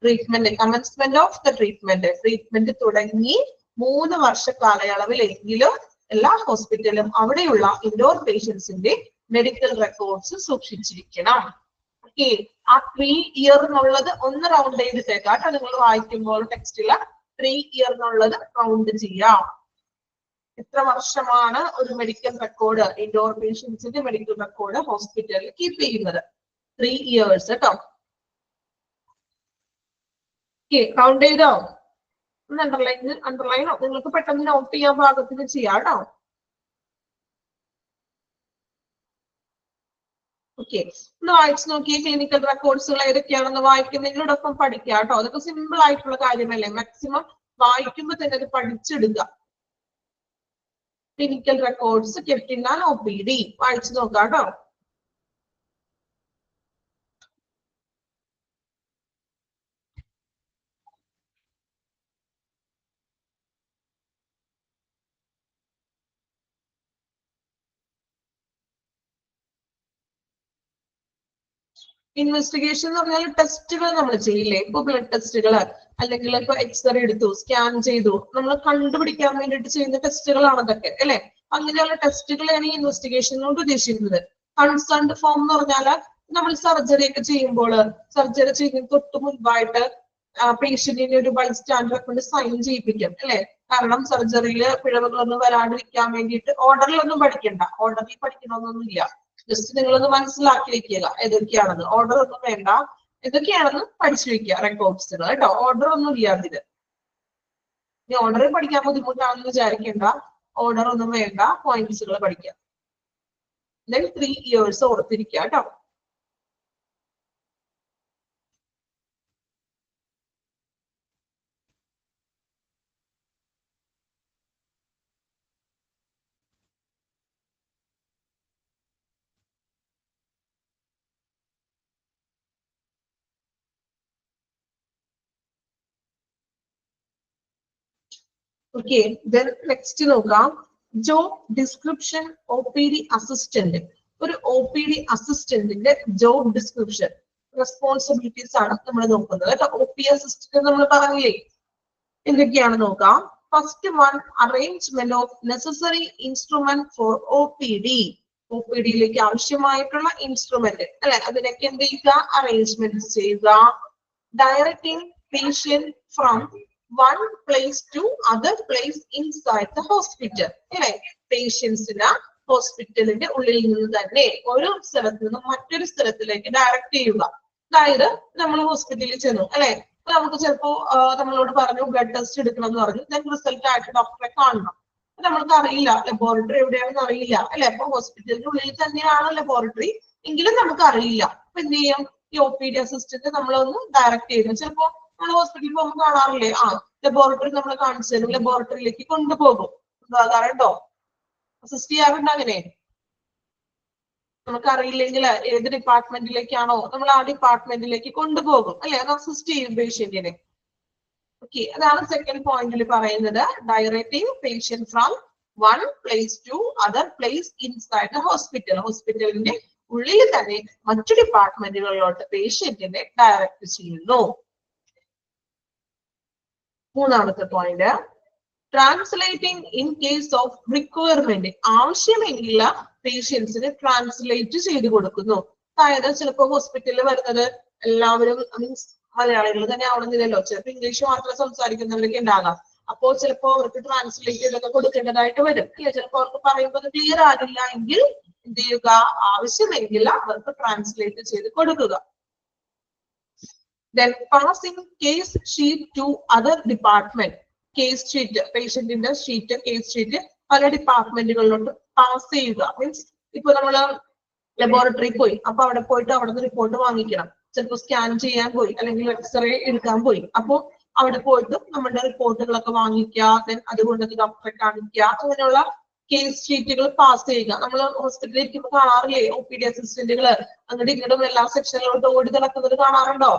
Treatment, commencement of the treatment തുടങ്ങി 3 വർഷ കാലയളവിലെങ്കിലും എല്ലാ ഹോസ്പിറ്റലും അവിടെയുള്ള ഇൻഡോർ പേഷ്യൻസിന്റെ മെഡിക്കൽ റെക്കോർഡ്സ് സൂക്ഷിച്ചിരിക്കണം. ഓക്കെ, ആ 3 ഇയർ എന്നുള്ളത് ഒന്ന് റൗണ്ട് ചെയ്തിട്ടേക്കാട്ടോ. നിങ്ങൾ വായിക്കുമ്പോൾ ടെക്സ്റ്റില് 3 ഇയർ എന്നുള്ളത് റൗണ്ട് ചെയ്യാം. എത്ര വർഷമാണ് ഒരു മെഡിക്കൽ റെക്കോർഡ്, ഇൻഡോർ പേഷ്യൻസിന്റെ മെഡിക്കൽ റെക്കോർഡ് ഹോസ്പിറ്റലിൽ കീപ്പ് ചെയ്യുന്നത്? 3 ഇയേഴ്സ് കേട്ടോ. കൗണ്ട് ചെയ്തോ? ഒന്ന് അണ്ടർലൈനോ നിങ്ങൾക്ക് പെട്ടെന്ന് നോട്ട് ചെയ്യാൻ പാകത്തിന് ചെയ്യാം കേട്ടോ. ഓക്കെ, ഒന്ന് വായിച്ചു നോക്കിയേ. ക്ലിനിക്കൽ റെക്കോർഡ്സുകൾ ഏതൊക്കെയാണെന്ന് വായിക്കുന്നതിനോടൊപ്പം പഠിക്കുക കേട്ടോ. അതൊക്കെ സിമ്പിൾ ആയിട്ടുള്ള കാര്യമല്ലേ. മാക്സിമം വായിക്കുമ്പോൾ തന്നെ അത് പഠിച്ചെടുക്കുക. Clinical records kept in an OPD വായിച്ചു നോക്കാം കേട്ടോ. ഇൻവെസ്റ്റിഗേഷൻ എന്ന് പറഞ്ഞാൽ ടെസ്റ്റുകൾ നമ്മൾ ചെയ്യില്ലേ? ഇപ്പൊ ബ്ലഡ് ടെസ്റ്റുകൾ അല്ലെങ്കിൽ ഇപ്പൊ എക്സ്റേ എടുത്തു, സ്കാൻ ചെയ്തു, നമ്മൾ കണ്ടുപിടിക്കാൻ വേണ്ടിയിട്ട് ചെയ്യുന്ന ടെസ്റ്റുകളാണ് അതൊക്കെ അല്ലെ. അങ്ങനെയുള്ള ടെസ്റ്റുകളാണ് ഈ ഇൻവെസ്റ്റിഗേഷൻ കൊണ്ട് ഉദ്ദേശിക്കുന്നത്. കൺസേൺഡ് ഫോം എന്ന് പറഞ്ഞാല് നമ്മൾ സർജറി ഒക്കെ ചെയ്യുമ്പോൾ സർജറി ചെയ്യുന്നതിന് തൊട്ട് മുൻപായിട്ട് പേഷ്യന്റിനെ ഒരു ബൈസ്റ്റാൻഡറെ കൊണ്ട് സൈൻ ചെയ്യിപ്പിക്കും അല്ലെ. കാരണം സർജറിയിൽ പിഴവുകളൊന്നും വരാണ്ടിരിക്കാൻ വേണ്ടിയിട്ട്. ഓർഡറിലൊന്നും പഠിക്കണ്ട, ഓർഡറിൽ പഠിക്കണമെന്നൊന്നുമില്ല. ജസ്റ്റ് നിങ്ങളൊന്ന് മനസ്സിലാക്കി വെക്കുക ഏതൊക്കെയാണെന്ന്. ഓർഡർ ഒന്നും വേണ്ട, ഏതൊക്കെയാണെന്ന് പഠിച്ചു വെക്കുക റെക്കോർഡ്സുകൾ കേട്ടോ. ഓർഡർ ഒന്നും ഇല്ലാതിത്. ഇനി ഓർഡർ പഠിക്കാൻ ബുദ്ധിമുട്ടാണെന്ന് വിചാരിക്കേണ്ട, ഓർഡർ ഒന്നും വേണ്ട, പോയിന്റ്സുകൾ പഠിക്കാം. ദെൻ 3 ഇയേഴ്സ് ഓർത്തിരിക്കുക കേട്ടോ. ഓക്കെ, ദെൻ നെക്സ്റ്റ് നോക്കാം. Job description OPD assistant. ഒരു OPD അസിസ്റ്റന്റിന്റെ ജോബ് ഡിസ്ക്രിപ്ഷൻ, റെസ്പോൺസിബിലിറ്റീസ് ആണ് നമ്മൾ നോക്കുന്നത് കേട്ടോ. OP അസിസ്റ്റന്റ് നമ്മൾ പറഞ്ഞില്ലേ, എന്തൊക്കെയാണ് നോക്കാം. First one, arrangement of necessary instrument for OPD. OPDയിലേക്ക് ആവശ്യമായിട്ടുള്ള ഇൻസ്ട്രുമെന്റ് അല്ലെ, അതിനൊക്കെ എന്ത് ചെയ്യുക? അറേഞ്ച്മെന്റ് ചെയ്യുക. Directing patient from one place to other place inside the hospital അല്ലെ. പേഷ്യൻസിന് ഹോസ്പിറ്റലിന്റെ ഉള്ളിൽ നിന്ന് തന്നെ ഒരു സ്ഥലത്ത് നിന്ന് മറ്റൊരു സ്ഥലത്തിലേക്ക് ഡയറക്റ്റ് ചെയ്യുക. അതായത് നമ്മൾ ഹോസ്പിറ്റലിൽ ചെന്നു അല്ലെ, നമുക്ക് ചിലപ്പോ നമ്മളോട് പറഞ്ഞു ബ്ലഡ് ടെസ്റ്റ് എടുക്കണം എന്ന് പറഞ്ഞു. ദെൻ റിസൾട്ട് ആയിട്ട് ഡോക്ടറെ കാണണം. നമ്മൾക്ക് അറിയില്ല ലബോറട്ടറി എവിടെയാണെന്ന് അറിയില്ല അല്ലെ. അപ്പൊ ഹോസ്പിറ്റലിന്റെ ഉള്ളിൽ തന്നെയാണ് ലബോറട്ടറി എങ്കിലും നമുക്ക് അറിയില്ല. അപ്പൊ എന്ത് ചെയ്യും? ഈ OPD അസിസ്റ്റന്റ് നമ്മളൊന്ന് ഡയറക്റ്റ് ചെയ്യുന്നു. ചിലപ്പോ നമ്മൾ ഹോസ്പിറ്റലിൽ പോകുമ്പോൾ കാണാറില്ലേ, ലബോറട്ടറി നമ്മൾ കാണിച്ചു തരും, ലബോറട്ടറിയിലേക്ക് കൊണ്ടുപോകും. ഉദാഹരണോ അസിസ്റ്റ് ചെയ്യാറുണ്ട് അങ്ങനെ. നമുക്ക് അറിയില്ലെങ്കിൽ ഏത് ഡിപ്പാർട്ട്മെന്റിലേക്കാണോ നമ്മൾ ആ ഡിപ്പാർട്ട്മെന്റിലേക്ക് കൊണ്ടുപോകും അല്ലെ, അത് അസിസ്റ്റ് ചെയ്യും പേഷ്യന്റിനെ. ഓക്കെ, അതാണ് സെക്കൻഡ് പോയിന്റിൽ പറയുന്നത്. Directing patient from one place to other place inside the hospital. ഹോസ്പിറ്റലിന്റെ ഉള്ളിൽ തന്നെ മറ്റു ഡിപ്പാർട്ട്മെന്റുകളിലോട്ട് പേഷ്യന്റിനെ ഡയറക്റ്റ് ചെയ്യുന്നു. മൂന്നാമത്തെ point, translating in case of requirement. ആവശ്യമെങ്കിൽ പേഷ്യൻസിന് ട്രാൻസ്ലേറ്റ് ചെയ്ത് കൊടുക്കുന്നു. അതായത് ചിലപ്പോൾ ഹോസ്പിറ്റലിൽ വരുന്നത് എല്ലാവരും മീൻസ് മലയാളികൾ തന്നെ ആവണമെന്നില്ലല്ലോ, ചിലപ്പോൾ ഇംഗ്ലീഷ് മാത്രം സംസാരിക്കുന്നവരൊക്കെ ഉണ്ടാകാം. അപ്പോൾ ചിലപ്പോൾ അവർക്ക് ട്രാൻസ്ലേറ്റ് ചെയ്തൊക്കെ കൊടുക്കേണ്ടതായിട്ട് വരും അല്ലെ. ചിലപ്പോൾ അവർക്ക് പറയുമ്പോൾ ക്ലിയർ ആകില്ല എങ്കിൽ എന്ത് ചെയ്യുക? ആവശ്യമെങ്കിൽ അവർക്ക് ട്രാൻസ്ലേറ്റ് ചെയ്ത് കൊടുക്കുക. Then passing case sheet to other department. Case sheet, പേഷ്യന്റിന്റെ ഷീറ്റ്, കേസ് ഷീറ്റ് പല ഡിപ്പാർട്ട്മെന്റുകളിലോട്ട് പാസ് ചെയ്യുക. മീൻസ് ഇപ്പൊ നമ്മള് ലബോറട്ടറി പോയി, അപ്പൊ അവിടെ പോയിട്ട് അവിടെ നിന്ന് റിപ്പോർട്ട് വാങ്ങിക്കണം. ചിലപ്പോൾ സ്കാൻ ചെയ്യാൻ പോയി അല്ലെങ്കിൽ എക്സ്റേ എടുക്കാൻ പോയി, അപ്പൊ അവിടെ പോയിട്ട് നമ്മുടെ റിപ്പോർട്ടുകളൊക്കെ വാങ്ങിക്കുക. ദെൻ അതുകൊണ്ട് ഡോക്ടറെ കാണിക്കുക. അങ്ങനെയുള്ള കേസ് ഷീറ്റുകൾ പാസ് ചെയ്യുക. നമ്മൾ ഹോസ്പിറ്റലിൽ ഇരിക്കുമ്പോൾ കാണാറില്ലേ OPD അസിസ്റ്റന്റുകള് അങ്ങോട്ടും ഇങ്ങോട്ടും എല്ലാ സെക്ഷനിലോട്ട് ഓടി നടക്കുന്നത് കാണാറുണ്ടോ?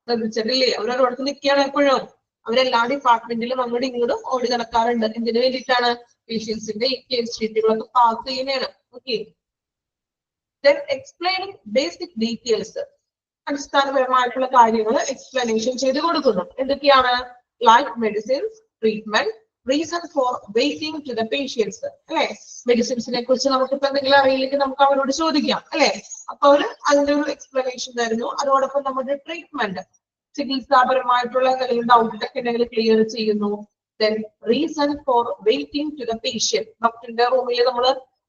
ശ്രദ്ധിച്ചിട്ടില്ലേ? അവരൊരിടത്ത് നിൽക്കുകയാണ് എപ്പോഴും. അവരെല്ലാ ഡിപ്പാർട്ട്മെന്റിലും അങ്ങോട്ടും ഇങ്ങോട്ടും ഓടി നടക്കാറുണ്ട്. എന്തിനു വേണ്ടിയിട്ടാണ്? പേഷ്യൻസിന്റെ ഈ കേസ് ഷീറ്റുകളൊക്കെ പാസ് ചെയ്യുന്നതാണ്. Okay, then explaining basic details, അടിസ്ഥാനപരമായിട്ടുള്ള കാര്യങ്ങൾ എക്സ്പ്ലനേഷൻ ചെയ്ത് കൊടുക്കുന്നു. എന്തൊക്കെയാണ്? Like medicines, treatment, reason for waiting to the patients. അല്ലെ, മെഡിസിൻസിനെ കുറിച്ച് നമുക്കിപ്പോ എന്തെങ്കിലും അറിയില്ലെങ്കിൽ നമുക്ക് അവരോട് ചോദിക്കാം അല്ലെ. അപ്പൊ അവര് അതിന്റെ ഒരു എക്സ്പ്ലനേഷൻ തരുന്നു. അതോടൊപ്പം നമ്മുടെ ട്രീറ്റ്മെന്റ്, ചികിത്സാപരമായിട്ടുള്ള എന്തെങ്കിലും ഡൗട്ട് ഒക്കെ എന്തെങ്കിലും ക്ലിയർ ചെയ്യുന്നു. then reason for waiting to the patient, ഡോക്ടറിന്റെ റൂമിൽ നമ്മൾ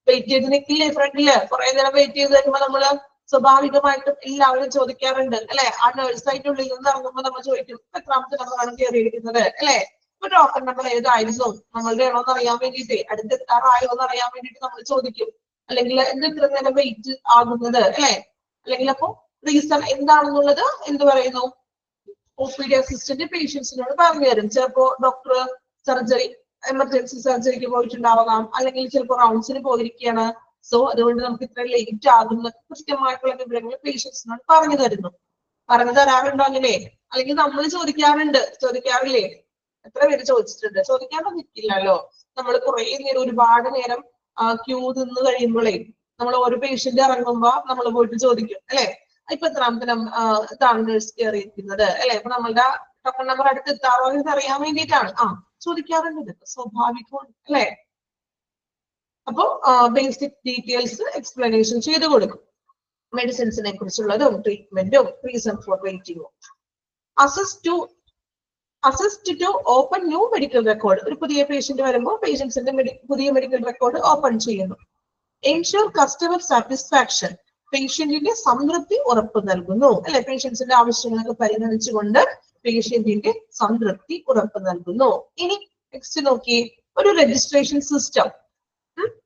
വെയിറ്റ് ചെയ്ത് നിൽക്കില്ലേ ഫ്രണ്ടില്, കുറെ നേരം വെയിറ്റ് ചെയ്ത് വരുമ്പോ നമ്മള് സ്വാഭാവികമായിട്ടും എല്ലാവരും ചോദിക്കാറുണ്ട് അല്ലെ. ആ നഴ്സായിട്ട് ഉള്ളിൽ നിന്ന് ഇറങ്ങുമ്പോൾ നമ്മൾ ചോദിക്കും എത്രാമത്തെ നമ്പറാണ് കയറിയിരിക്കുന്നത് അല്ലെ. ഇപ്പൊ ഡോക്ടർ നമ്പർ ഏതായിരുന്നു, നമ്മളുടെ ആണോ എന്ന് അറിയാൻ വേണ്ടിയിട്ട്, അടുത്തെത്താറായോ എന്ന് അറിയാൻ വേണ്ടിയിട്ട് നമ്മൾ ചോദിക്കും. അല്ലെങ്കിൽ എന്ത് ഇത്ര നേരം വെയിറ്റ് ആകുന്നത് അല്ലെ. അല്ലെങ്കിൽ അപ്പൊ റീസൺ എന്താണെന്നുള്ളത് എന്ത് പറയുന്നു, OPD അസിസ്റ്റന്റ് പേഷ്യൻസിനോട് പറഞ്ഞു തരും. ചിലപ്പോ ഡോക്ടർ സർജറി, എമർജൻസി സർജറിക്ക് പോയിട്ടുണ്ടാവാം, അല്ലെങ്കിൽ ചിലപ്പോൾ റൗണ്ട്സിന് പോയിരിക്കുകയാണ്. സോ അതുകൊണ്ട് നമുക്ക് ഇത്ര ലേറ്റ് ആകുന്ന കൃത്യമായിട്ടുള്ള വിവരങ്ങൾ പേഷ്യൻസിനോട് പറഞ്ഞു തരുന്നു. പറഞ്ഞു തരാറുണ്ടോ അങ്ങനെ? അല്ലെങ്കിൽ നമ്മൾ ചോദിക്കാറില്ലേ? എത്ര പേര് ചോദിച്ചിട്ടുണ്ട്? ചോദിക്കാനൊന്നും നിൽക്കില്ലല്ലോ. നമ്മൾ കുറെ നേരം, ഒരുപാട് നേരം ക്യൂ നിന്ന് കഴിയുമ്പോഴേ നമ്മൾ ഓരോ പേഷ്യന്റ് ഇറങ്ങുമ്പോ നമ്മൾ പോയിട്ട് ചോദിക്കും അല്ലെ. ഇപ്പൊ എത്രാമത്തെ ഇതാണ് നഴ്സ് കയറിയിരിക്കുന്നത് അല്ലെ. ഇപ്പൊ നമ്മളുടെ ടോക്കൺ നമ്പർ അടുത്ത് എത്താറോ എന്ന് അറിയാൻ വേണ്ടിയിട്ടാണ് ചോദിക്കാറുണ്ട്. സ്വാഭാവികമാണ് അല്ലെ. അപ്പൊ ബേസിക് ഡീറ്റെയിൽസ് എക്സ്പ്ലനേഷൻ ചെയ്ത് കൊടുക്കും. മെഡിസിൻസിനെ കുറിച്ചുള്ളതും ട്രീറ്റ്മെന്റും റീസൺ ഫോർ വെയിറ്റിംഗും. Assist to open new medical record, ഒരു പുതിയ പേഷ്യന്റ് വരുമ്പോൾ പേഷ്യൻസിന്റെ പുതിയ മെഡിക്കൽ റെക്കോർഡ് ഓപ്പൺ ചെയ്യുന്നു. എൻഷുർ കസ്റ്റമർ സാറ്റിസ്ഫാക്ഷൻ, പേഷ്യന്റിന്റെ സംതൃപ്തി ഉറപ്പ് നൽകുന്നു അല്ലെ. പേഷ്യൻസിന്റെ ആവശ്യങ്ങളൊക്കെ പരിഗണിച്ചുകൊണ്ട് പേഷ്യന്റിന്റെ സംതൃപ്തി ഉറപ്പ് നൽകുന്നു. ഇനി നെക്സ്റ്റ് നോക്കി, ഒരു രജിസ്ട്രേഷൻ സിസ്റ്റം,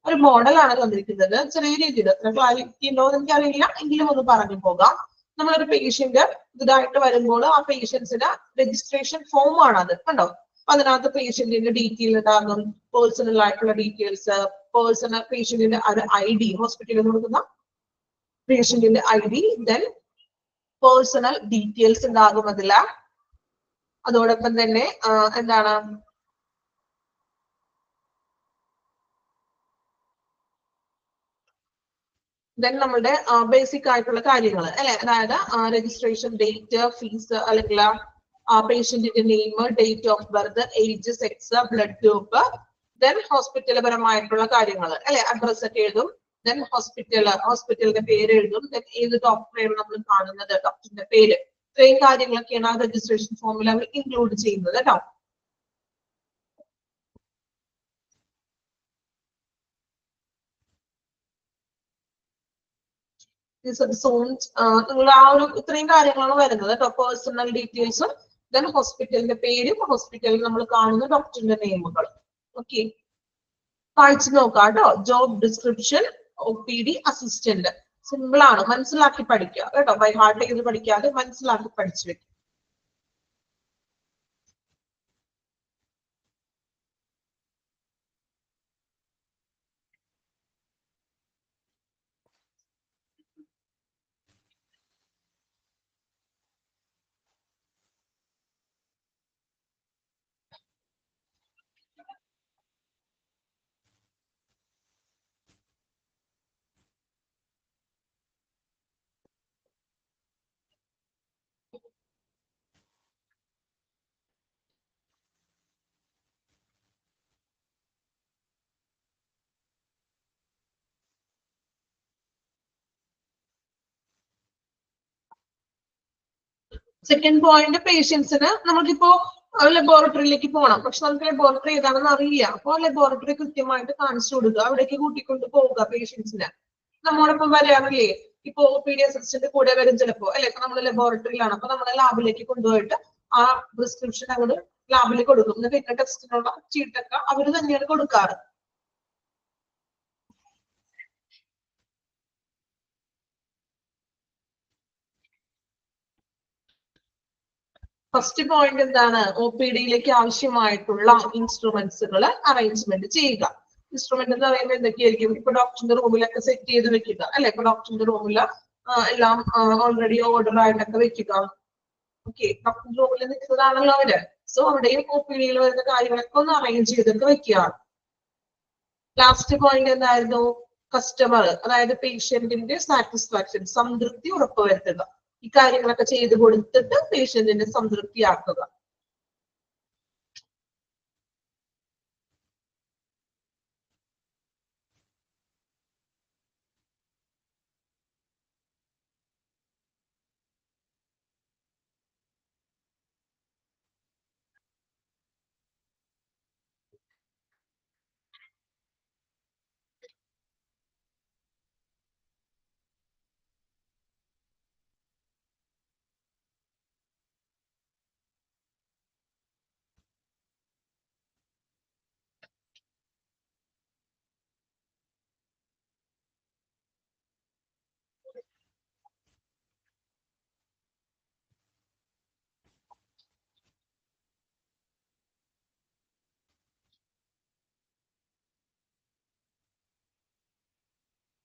ഒരു മോഡലാണ് തന്നിരിക്കുന്നത്. ചെറിയ രീതിയിൽ എത്ര ക്ലാരിറ്റി ഉണ്ടോ എന്ന് എനിക്കറിയില്ല, എങ്കിലും ഒന്ന് പറഞ്ഞു പോകാം. നമ്മളൊരു പേഷ്യന്റ് ഇതായിട്ട് വരുമ്പോൾ ആ പേഷ്യൻസിന് രജിസ്ട്രേഷൻ ഫോം ആണ് അത്, കണ്ടോ. അതിനകത്ത് പേഷ്യന്റിന്റെ ഡീറ്റെയിൽ ഉണ്ടാകും, പേഴ്സണൽ ആയിട്ടുള്ള ഡീറ്റെയിൽസ്, പേഷ്യന്റിന്റെ ഒരു ID, ഹോസ്പിറ്റലിൽ കൊടുക്കുന്ന പേഷ്യന്റിന്റെ ID, ദെൻ പേഴ്സണൽ ഡീറ്റെയിൽസ് ഉണ്ടാകും അതില്. അതോടൊപ്പം തന്നെ എന്താണ്, ദെൻ നമ്മുടെ ബേസിക് ആയിട്ടുള്ള കാര്യങ്ങൾ അല്ലെ. അതായത് രജിസ്ട്രേഷൻ ഡേറ്റ്, ഫീസ്, അല്ലെങ്കിൽ പേഷ്യന്റിന്റെ name, date of birth, age, sex, blood group, then hospital പരമായിട്ടുള്ള കാര്യങ്ങൾ അല്ലെ. അഡ്രസ് ഒക്കെ എഴുതും, ദെൻ ഹോസ്പിറ്റലിന്റെ പേര് എഴുതും, ദെൻ ഏത് ഡോക്ടറെയാണ് നമ്മൾ കാണുന്നത്, ഡോക്ടറിന്റെ പേര്. ഇത്രയും കാര്യങ്ങളൊക്കെയാണ് ആ രജിസ്ട്രേഷൻ ഫോമിൽ അവർ ഇൻക്ലൂഡ് ചെയ്യുന്നത് കേട്ടോ. നിങ്ങൾ ആ ഒരു ഇത്രയും കാര്യങ്ങളാണ് വരുന്നത് കേട്ടോ. പേഴ്സണൽ ഡീറ്റെയിൽസും, ദെൻ ഹോസ്പിറ്റലിന്റെ പേരും, ഹോസ്പിറ്റലിൽ നമ്മൾ കാണുന്ന ഡോക്ടറിന്റെ നെയിമുകളും. ഓക്കെ, വായിച്ചു നോക്കാം കേട്ടോ. Job description, OPD assistant. Simple ആണ്, മനസ്സിലാക്കി പഠിക്കുക കേട്ടോ. ബൈ ഹാർട്ട് ചെയ്ത് പഠിക്കാതെ മനസ്സിലാക്കി പഠിച്ചു വെക്കും. സെക്കൻഡ് പോയിന്റ്, പേഷ്യൻസിന് നമുക്കിപ്പോ ലബോറട്ടറിയിലേക്ക് പോകണം, പക്ഷെ നമുക്ക് ലബോറട്ടറി ഏതാണെന്ന് അറിയില്ല. അപ്പൊ ലബോറട്ടറി കൃത്യമായിട്ട് കാണിച്ചു കൊടുക്കുക, അവിടേക്ക് കൂട്ടിക്കൊണ്ട് പോവുക പേഷ്യൻസിന്. നമ്മോടൊപ്പം വരാറില്ലേ, ഇപ്പൊ OPD അസിസ്റ്റന്റ് കൂടെ വരും ചിലപ്പോ അല്ലെ. ഇപ്പൊ നമ്മൾ ലബോറട്ടറിയിലാണ്, അപ്പൊ നമ്മളെ ലാബിലേക്ക് കൊണ്ടുപോയിട്ട് ആ പ്രിസ്ക്രിപ്ഷൻ അങ്ങോട്ട് ലാബിൽ കൊടുക്കും. പിന്നെ ടെസ്റ്റിനുള്ള ചീട്ടൊക്കെ അവര് തന്നെയാണ് കൊടുക്കാറ്. ഫസ്റ്റ് പോയിന്റ് എന്താണ്, OPDയിലേക്ക് ആവശ്യമായിട്ടുള്ള ഇൻസ്ട്രുമെന്റ്സുകൾ അറേഞ്ച്മെന്റ് ചെയ്യുക. ഇൻസ്ട്രുമെന്റ് എന്ന് പറയുമ്പോൾ എന്തൊക്കെയായിരിക്കും, ഇപ്പൊ ഡോക്ടറിന്റെ റൂമിലൊക്കെ സെറ്റ് ചെയ്ത് വെക്കുക അല്ലെ. ഇപ്പൊ ഡോക്ടറിന്റെ റൂമിൽ എല്ലാം ഓൾറെഡി ഓർഡർ ആയിട്ടൊക്കെ വെക്കുക. ഓക്കെ, ഡോക്ടറിന്റെ റൂമിൽ നിൽക്കുന്നതാണല്ലോ അവര്. സോ അവിടെയും OPDയിൽ വരുന്ന കാര്യങ്ങളൊക്കെ ഒന്ന് അറേഞ്ച് ചെയ്തൊക്കെ വെക്കുക. ലാസ്റ്റ് പോയിന്റ് എന്തായിരുന്നു? കസ്റ്റമർ, അതായത് പേഷ്യന്റിന്റെ സാറ്റിസ്ഫാക്ഷൻ, സംതൃപ്തി ഉറപ്പുവരുത്തുക. ഈ കാര്യങ്ങളൊക്കെ ചെയ്ത് കൊടുത്തിട്ട് പേഷ്യന്റിനെ സംതൃപ്തിയാക്കുക.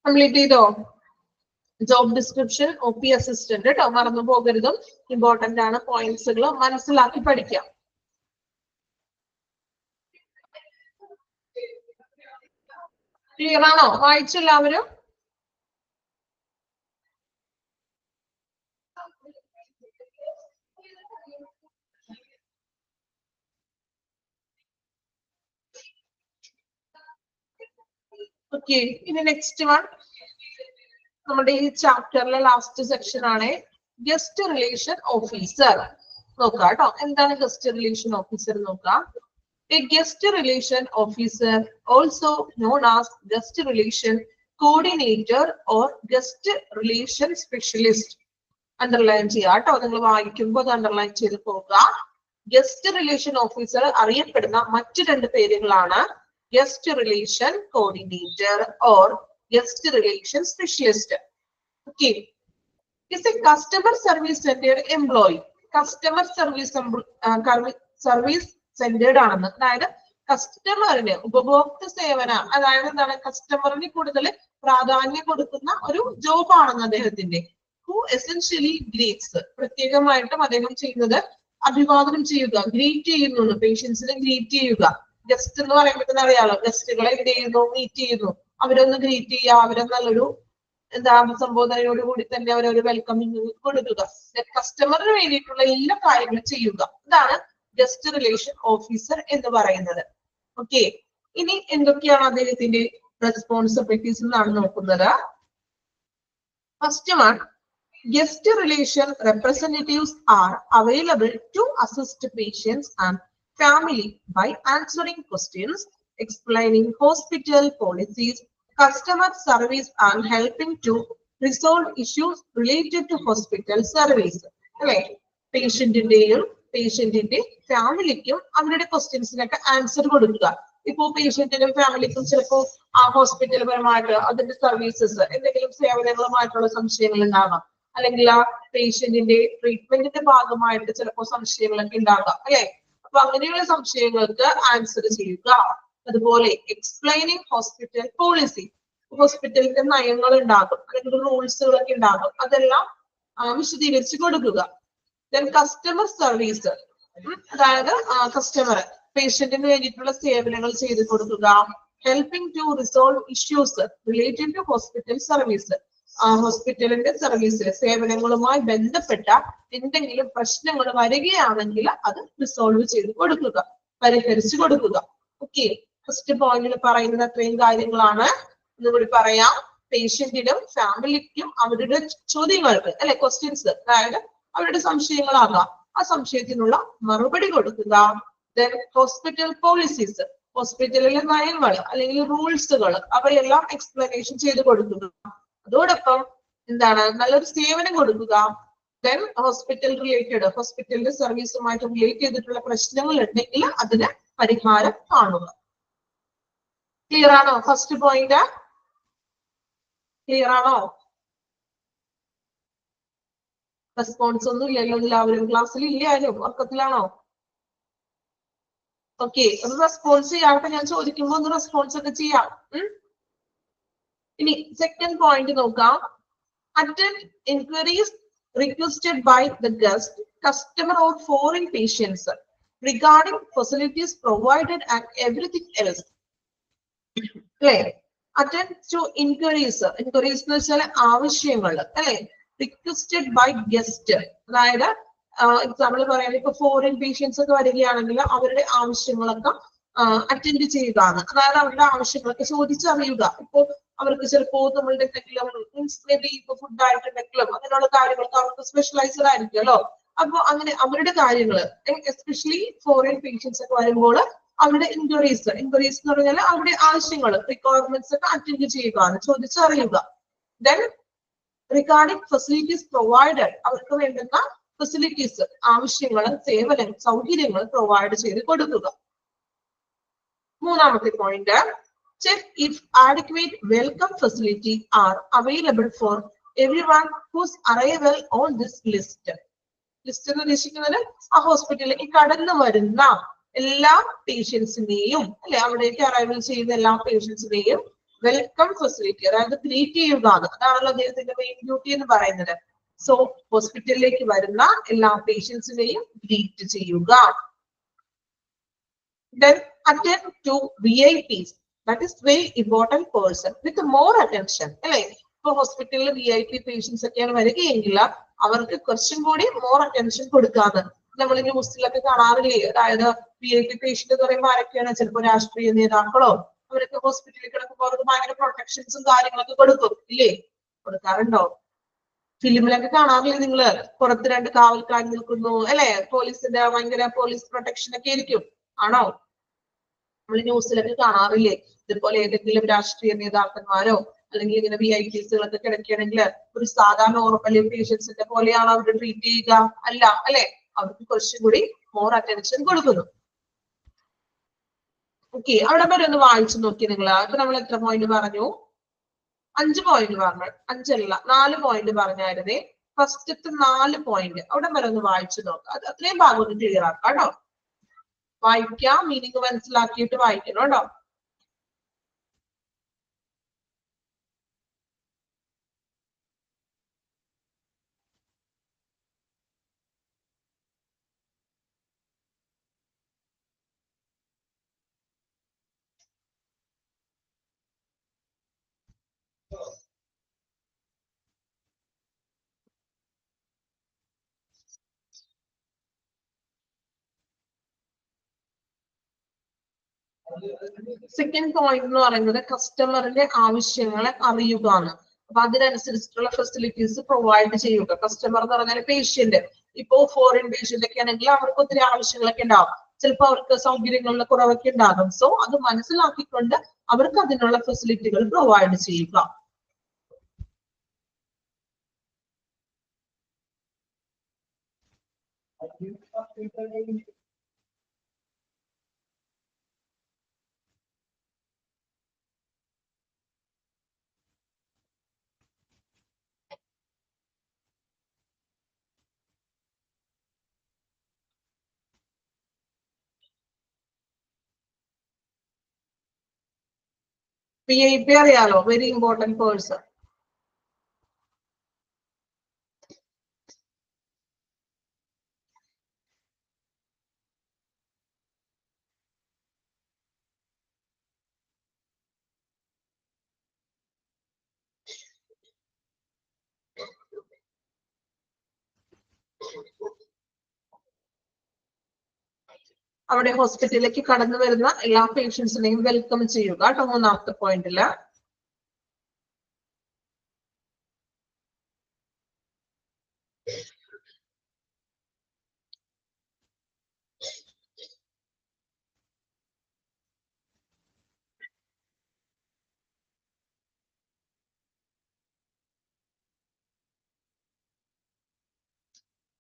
കംപ്ലീറ്റ് ചെയ്തോ? ജോബ് ഡിസ്ക്രിപ്ഷൻ, OP അസിസ്റ്റന്റ് കേട്ടോ, മറന്നു പോകരുതും. ഇമ്പോർട്ടന്റ് ആണ്. പോയിന്റ്സുകൾ മനസ്സിലാക്കി പഠിക്കാം. ക്ലിയർ ആണോ? വായിച്ചെല്ലാവരും? ഓക്കെ, ഇനി നെക്സ്റ്റ് വൺ നമ്മുടെ ഈ ചാപ്റ്ററിലെ ലാസ്റ്റ് സെക്ഷൻ ആണ് ഗസ്റ്റ് റിലേഷൻ ഓഫീസർ. നോക്കാം കേട്ടോ, എന്താണ് ഗസ്റ്റ് റിലേഷൻ ഓഫീസർ നോക്കാം. A guest relation officer, also known as guest relation coordinator or guest relation specialist. Underline ചെയ്യാം കേട്ടോ, നിങ്ങൾ വായിക്കുമ്പോൾ അത് അണ്ടർലൈൻ ചെയ്ത് പോകുക. ഗസ്റ്റ് റിലേഷൻ ഓഫീസർ അറിയപ്പെടുന്ന മറ്റു രണ്ട് പേരുകളാണ് guest relation coordinator or guest relation specialist. Okay, is a customer service centered employee. Customer service centred ആണെന്ന്, അതായത് കസ്റ്റമറിന് ഉപഭോക്തൃ സേവന, അതായത് എന്താണ്, കസ്റ്റമറിന് കൂടുതൽ പ്രാധാന്യം കൊടുക്കുന്ന ഒരു ജോബ് ആണെന്ന് അദ്ദേഹത്തിന്റെ. ഹു എസെൻഷ്യലി ഗ്രീറ്റ്സ്, പ്രത്യേകമായിട്ടും അദ്ദേഹം ചെയ്യുന്നത് അഭിവാദനം ചെയ്യുക, ഗ്രീറ്റ് ചെയ്യുന്നു, പേഷ്യൻസിനെ ഗ്രീറ്റ് ചെയ്യുക. ഗസ്റ്റ് എന്ന് പറയുമ്പോൾ അറിയാലോ, ഗസ്റ്റുകളെ എന്ത് ചെയ്യുന്നു, മീറ്റ് ചെയ്യുന്നു, അവരൊന്ന് ഗ്രീറ്റ് ചെയ്യുക, അവരെ നല്ലൊരു എന്താ സംബോധനയോട് കൂടി തന്നെ അവരൊരു വെൽക്കമിങ് കൊടുക്കുക. കസ്റ്റമറിന് വേണ്ടിയിട്ടുള്ള എല്ലാ കാര്യങ്ങളും ചെയ്യുക. ഇതാണ് ഗസ്റ്റ് റിലേഷൻ ഓഫീസർ എന്ന് പറയുന്നത്. ഓക്കെ, ഇനി എന്തൊക്കെയാണ് അദ്ദേഹത്തിന്റെ റെസ്പോൺസിബിലിറ്റീസ് എന്നാണ് നോക്കുന്നത്. First one, guest relation representatives are available to assist patients and family by answering questions, explaining hospital policies, customer service and helping to resolve issues related to hospital service. അല്ലെ, പേഷ്യന്റിന്റെ ഫാമിലിക്കും അവരുടെ ക്വസ്റ്റ്യൻസിനൊക്കെ answer കൊടുക്കുക. ഇപ്പോ പേഷ്യന്റിനും ഫാമിലിക്കും ചിലപ്പോൾ ആ ഹോസ്പിറ്റൽ പരമായിട്ട് അതിന്റെ സർവീസസ് എന്തെങ്കിലും സേവനങ്ങളുമായിട്ടുള്ള സംശയങ്ങൾ ഉണ്ടാകാം, അല്ലെങ്കിൽ ആ പേഷ്യന്റിന്റെ ട്രീറ്റ്മെന്റിന്റെ ഭാഗമായിട്ട് ചിലപ്പോൾ സംശയങ്ങളൊക്കെ ഉണ്ടാകാം. അല്ലെ, അപ്പൊ അങ്ങനെയുള്ള സംശയങ്ങൾക്ക് ആൻസർ ചെയ്യുക. അതുപോലെ എക്സ്പ്ലൈനിങ് ഹോസ്പിറ്റൽ പോളിസി, ഹോസ്പിറ്റലിന്റെ നയങ്ങൾ ഉണ്ടാകും, അല്ലെങ്കിൽ റൂൾസുകളൊക്കെ ഉണ്ടാകും, അതെല്ലാം വിശദീകരിച്ച് കൊടുക്കുക. ദെൻ കസ്റ്റമർ സർവീസ്, അതായത് കസ്റ്റമർ പേഷ്യന്റിന് വേണ്ടിയിട്ടുള്ള സേവനങ്ങൾ ചെയ്തു കൊടുക്കുക. Helping to resolve issues related to hospital service, ഹോസ്പിറ്റലിന്റെ സർവീസിൽ സേവനങ്ങളുമായി ബന്ധപ്പെട്ട എന്തെങ്കിലും പ്രശ്നങ്ങൾ വരികയാണെങ്കിൽ അത് റിസോൾവ് ചെയ്ത് കൊടുക്കുക, പരിഹരിച്ചു കൊടുക്കുക. ഓക്കെ, ഫസ്റ്റ് പോയിന്റിൽ പറയുന്നത് അത്രയും കാര്യങ്ങളാണ്. എന്നുകൂടി പറയാം, പേഷ്യന്റിനും ഫാമിലിക്കും അവരുടെ ചോദ്യങ്ങൾക്ക് അല്ലെ ക്വസ്റ്റ്യൻസ്, അതായത് അവരുടെ സംശയങ്ങളാകാം, ആ സംശയത്തിനുള്ള മറുപടി കൊടുക്കുക. ദെൻ ഹോസ്പിറ്റൽ പോളിസീസ്, ഹോസ്പിറ്റലിലെ നയങ്ങൾ അല്ലെങ്കിൽ റൂൾസുകൾ അവയെല്ലാം എക്സ്പ്ലനേഷൻ ചെയ്ത് കൊടുക്കുക. അതോടൊപ്പം എന്താണ്, നല്ലൊരു സേവനം കൊടുക്കുക. ദെൻ ഹോസ്പിറ്റൽ റിലേറ്റഡ്, ഹോസ്പിറ്റലിന്റെ സർവീസുമായിട്ട് റിലേറ്റ് ചെയ്തിട്ടുള്ള പ്രശ്നങ്ങൾ ഉണ്ടെങ്കിൽ അതിന് പരിഹാരം കാണുക. ക്ലിയർ ആണോ? ഫസ്റ്റ് പോയിന്റ് ക്ലിയർ ആണോ? റെസ്പോൺസ് ഒന്നും ഇല്ലല്ലോ എല്ലാവരും, ക്ലാസ്സിൽ ഇല്ലാലും ഉറക്കത്തിലാണോ? ഓക്കെ, ഒന്ന് റെസ്പോൺസ് ചെയ്യാം. ഞാൻ ചോദിക്കുമ്പോ ഒന്ന് റെസ്പോൺസ് ഒക്കെ ചെയ്യാം. ഇനി സെക്കൻഡ് പോയിന്റ് നോക്കാം. Attend enquiries requested by the guest, customer or foreign patients regarding facilities provided and everything else. അല്ലെ? അറ്റൻഡ് ടു ഇൻക്വയറീസ് എന്ന് വെച്ചാൽ ആവശ്യങ്ങൾ അല്ലെ? റിക്വസ്റ്റഡ് ബൈ ഗസ്റ്റ്, അതായത് എക്സാമ്പിൾ പറയാൻ ഇപ്പൊ ഫോറിൻ പേഷ്യൻസ് ഒക്കെ വരികയാണെങ്കിൽ അവരുടെ ആവശ്യങ്ങളൊക്കെ അറ്റൻഡ് ചെയ്യുക, അതായത് അവരുടെ ആവശ്യങ്ങളൊക്കെ ചോദിച്ചറിയുക. ഇപ്പൊ അവർക്ക് ചിലപ്പോ നമ്മളുടെ എന്തെങ്കിലും മീൻസ് മേ ബി ഇപ്പൊ ഫുഡ് ആയിട്ടുണ്ടെങ്കിലും അങ്ങനെയുള്ള കാര്യങ്ങളൊക്കെ അവർക്ക് സ്പെഷ്യലൈസ്ഡ് ആയിരിക്കുമല്ലോ. അപ്പൊ അങ്ങനെ അവരുടെ കാര്യങ്ങൾ എസ്പെഷ്യലി ഫോറിൻ പേഷ്യൻസ് ഒക്കെ വരുമ്പോൾ അവരുടെ ഇൻക്വയറീസ് എന്ന് പറഞ്ഞാൽ അവരുടെ ആവശ്യങ്ങൾ റിക്വയർമെന്റ്സ് ഒക്കെ അറ്റൻഡ് ചെയ്യുക, ചോദിച്ചറിയുക. ദെൻ റിഗാർഡിംഗ് ഫെസിലിറ്റീസ് പ്രൊവൈഡഡ്, അവർക്ക് വേണ്ടുന്ന ഫെസിലിറ്റീസ് ആവശ്യങ്ങൾ സേവനങ്ങൾ സൗകര്യങ്ങൾ പ്രൊവൈഡ് ചെയ്ത് കൊടുക്കുക. മൂന്നാമത്തെ point, check if adequate welcome facility are available for everyone whose arrival on this list. List എന്ന് ഉദ്ദേശിക്കുന്നത് ആ ഹോസ്പിറ്റലിലേക്ക് കടന്നു വരുന്ന എല്ലാ പേഷ്യൻസിനെയും അല്ലെ, അവിടേക്ക് അറൈവൽ ചെയ്യുന്ന എല്ലാ പേഷ്യൻസിനെയും വെൽക്കം ഫെസിലിറ്റി, അതായത് ഗ്രീറ്റ് ചെയ്യുക, അതാണല്ലോ അദ്ദേഹത്തിന്റെ മെയിൻ ഡ്യൂട്ടി എന്ന് പറയുന്നത്. സോ ഹോസ്പിറ്റലിലേക്ക് വരുന്ന എല്ലാ പേഷ്യൻസിനെയും ഗ്രീറ്റ് ചെയ്യുക. Then attend to VIPs, that is very important person with more attention അല്ലെ? ഇപ്പൊ ഹോസ്പിറ്റലിൽ VIP പേഷ്യൻസ് ഒക്കെയാണ് വരികയെങ്കിൽ അവർക്ക് കുറച്ചും കൂടി മോർ അറ്റൻഷൻ കൊടുക്കാന്ന് നമ്മൾ ന്യൂസിലൊക്കെ കാണാറില്ലേ? അതായത് VIP പേഷ്യന്റ് എന്ന് പറയുമ്പോൾ ആരൊക്കെയാണ്? ചിലപ്പോൾ രാഷ്ട്രീയ നേതാക്കളോ അവരൊക്കെ ഹോസ്പിറ്റലിൽ കിടക്കുമ്പോൾ അവർക്ക് ഭയങ്കര പ്രൊട്ടക്ഷൻസും കാര്യങ്ങളൊക്കെ കൊടുക്കും ഇല്ലേ? കൊടുക്കാറുണ്ടോ? ഫിലിമിലൊക്കെ കാണാറില്ലേ നിങ്ങള്? പുറത്ത് 2 കാവൽക്കാർ നിൽക്കുന്നു അല്ലെ? പോലീസിന്റെ ഭയങ്കര പോലീസ് പ്രൊട്ടക്ഷൻ ഒക്കെ ആയിരിക്കും. ആണോ? നമ്മൾ ന്യൂസിലൊക്കെ കാണാറില്ലേ? ഇതുപോലെ ഏതെങ്കിലും രാഷ്ട്രീയ നേതാക്കന്മാരോ അല്ലെങ്കിൽ ഇങ്ങനെ VIPsകളൊക്കെ കിടക്കുകയാണെങ്കിൽ ഒരു സാധാരണ നോർമൽ പേഷ്യൻസിന്റെ പോലെയാണ് അവർ ട്രീറ്റ് ചെയ്യുക? അല്ല അല്ലെ? അവർക്ക് കുറച്ചും കൂടി മോർ അറ്റൻഷൻ കൊടുക്കുന്നു. ഓക്കെ, അവിടെ വരെ ഒന്ന് വായിച്ചു നോക്കി നിങ്ങൾ. ഇപ്പൊ നമ്മൾ എത്ര പോയിന്റ് പറഞ്ഞു? 5 പോയിന്റ് പറഞ്ഞു. 5 അല്ല 4 പോയിന്റ് പറഞ്ഞായിരുന്നേ. ഫസ്റ്റത്തെ 4 പോയിന്റ് അവിടെ വരെ ഒന്ന് വായിച്ചു നോക്കാം. അത് അത്രയും ഭാഗം ഒന്ന് ക്ലിയർ ആക്കാം കേട്ടോ. വായിക്കാം, മീനിങ് മനസ്സിലാക്കിയിട്ട് വായിക്കണം കേട്ടോ. സെക്കൻഡ് പോയിന്റ് എന്ന് പറയുന്നത് കസ്റ്റമറിന്റെ ആവശ്യങ്ങളെ അറിയുക ആണ്. അപ്പൊ അതിനനുസരിച്ചിട്ടുള്ള ഫെസിലിറ്റീസ് പ്രൊവൈഡ് ചെയ്യുക. കസ്റ്റമർ എന്ന് പറഞ്ഞാൽ പേഷ്യന്റ്. ഇപ്പോ ഫോറിൻ പേഷ്യന്റ് ഒക്കെ ആണെങ്കിൽ അവർക്ക് ഒത്തിരി ആവശ്യങ്ങളൊക്കെ ഉണ്ടാവും. ചിലപ്പോൾ അവർക്ക് സൗകര്യങ്ങളുടെ കുറവൊക്കെ ഉണ്ടാകും. സോ അത് മനസ്സിലാക്കിക്കൊണ്ട് അവർക്ക് അതിനുള്ള ഫെസിലിറ്റികൾ പ്രൊവൈഡ് ചെയ്യുക. VIP അറിയാലോ, വെരി ഇമ്പോർട്ടന്റ് പേഴ്സൺ. അവിടെ ഹോസ്പിറ്റലിലേക്ക് കടന്നു വരുന്ന എല്ലാ പേഷ്യൻസിനെയും വെൽക്കം ചെയ്യുക കേട്ടോ. മൂന്നാമത്തെ പോയിന്റില്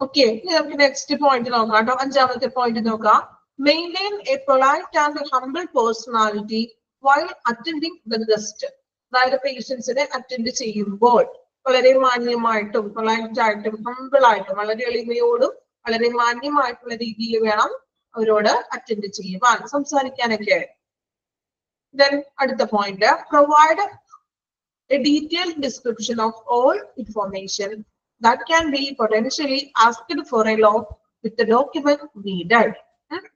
ഓക്കെ, നമുക്ക് നെക്സ്റ്റ് പോയിന്റ് നോക്കാം കേട്ടോ. 5ാമത്തെ പോയിന്റ് നോക്കാം. Maintain A polite and humble personality while attending the guest. അതായത് പേഷ്യൻസിനെ അറ്റൻഡ് ചെയ്യുമ്പോൾ വളരെ മാന്യമായിട്ടും പൊളൈറ്റ് ആയിട്ടും ഹംബിൾ ആയിട്ടും വളരെ എളിമയോടും വളരെ മാന്യമായിട്ടുള്ള രീതിയിൽ വേണം അവരോട് അറ്റൻഡ് ചെയ്യുവാൻ, സംസാരിക്കാനൊക്കെ. ദെൻ അടുത്ത point, provide A detailed description of all information that can be potentially asked for a law with the document needed.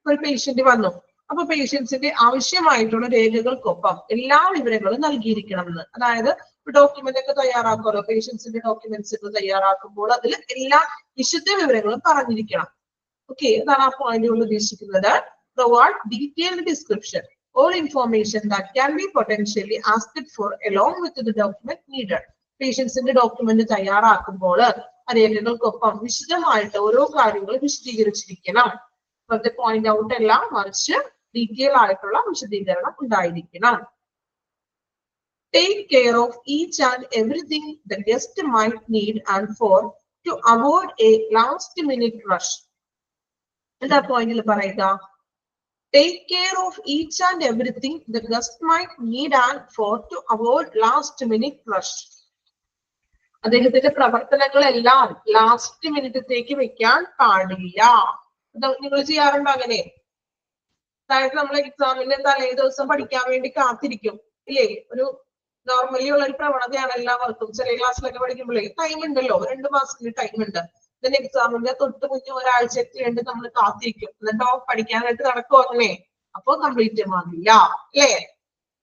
ഒരു പേഷ്യന്റ് വന്നു, അപ്പൊ പേഷ്യൻസിന്റെ ആവശ്യമായിട്ടുള്ള രേഖകൾക്കൊപ്പം എല്ലാ വിവരങ്ങളും നൽകിയിരിക്കണം എന്ന്. അതായത് ഡോക്യുമെന്റ് ഒക്കെ തയ്യാറാക്കുമല്ലോ, പേഷ്യൻസിന്റെ ഡോക്യുമെന്റ്സ് ഒക്കെ തയ്യാറാക്കുമ്പോൾ അതിൽ എല്ലാ വിശദ വിവരങ്ങളും പറഞ്ഞിരിക്കണം. ഓക്കെ, അതാണ് ആ പോയിന്റ് കൊണ്ട് ഉദ്ദേശിക്കുന്നത്. Provide detailed description all information that can be potentially asked for along with the document needed. പേഷ്യൻസിന്റെ ഡോക്യുമെന്റ് തയ്യാറാക്കുമ്പോൾ രേഖകൾക്കൊപ്പം വിശദമായിട്ട് ഓരോ കാര്യങ്ങളും വിശദീകരിച്ചിരിക്കണം. വെറുതെ പോയിന്റ് ഔട്ട് അല്ല, മറിച്ച് ഡീറ്റെയിൽ ആയിട്ടുള്ള വിശദീകരണം ഉണ്ടായിരിക്കണം. Take care of each and everything the guest might need and for to avoid a last minute rush. എന്താ പോയിന്റിൽ പറയുക? Take care of each and everything the guest might need and for to avoid last minute rush. അദ്ദേഹത്തിന്റെ പ്രവർത്തനങ്ങളെല്ലാം last മിനിറ്റത്തേക്ക് വെക്കാൻ പാടില്ല. നിങ്ങൾ ചെയ്യാറുണ്ടോ അങ്ങനെ? അതായത് നമ്മൾ എക്സാമിന്റെ തലേ ദിവസം പഠിക്കാൻ വേണ്ടി കാത്തിരിക്കും ഇല്ലേ? ഒരു നോർമലി ഉള്ള ഒരു പ്രവണതയാണ് എല്ലാവർക്കും. ചെറിയ ക്ലാസ്സിലൊക്കെ പഠിക്കുമ്പോഴേ ടൈം ഉണ്ടല്ലോ, 2 മാസത്തിന് ടൈം ഉണ്ട്. ഇതിന് എക്സാമിന്റെ തൊട്ട് മുന്നേ ഒരാഴ്ചയ്ക്ക് വേണ്ടി നമ്മൾ കാത്തിരിക്കും. എന്നിട്ടോ പഠിക്കാനായിട്ട് നടക്കും അങ്ങനെ. അപ്പൊ കംപ്ലീറ്റ് ആവില്ല അല്ലേ?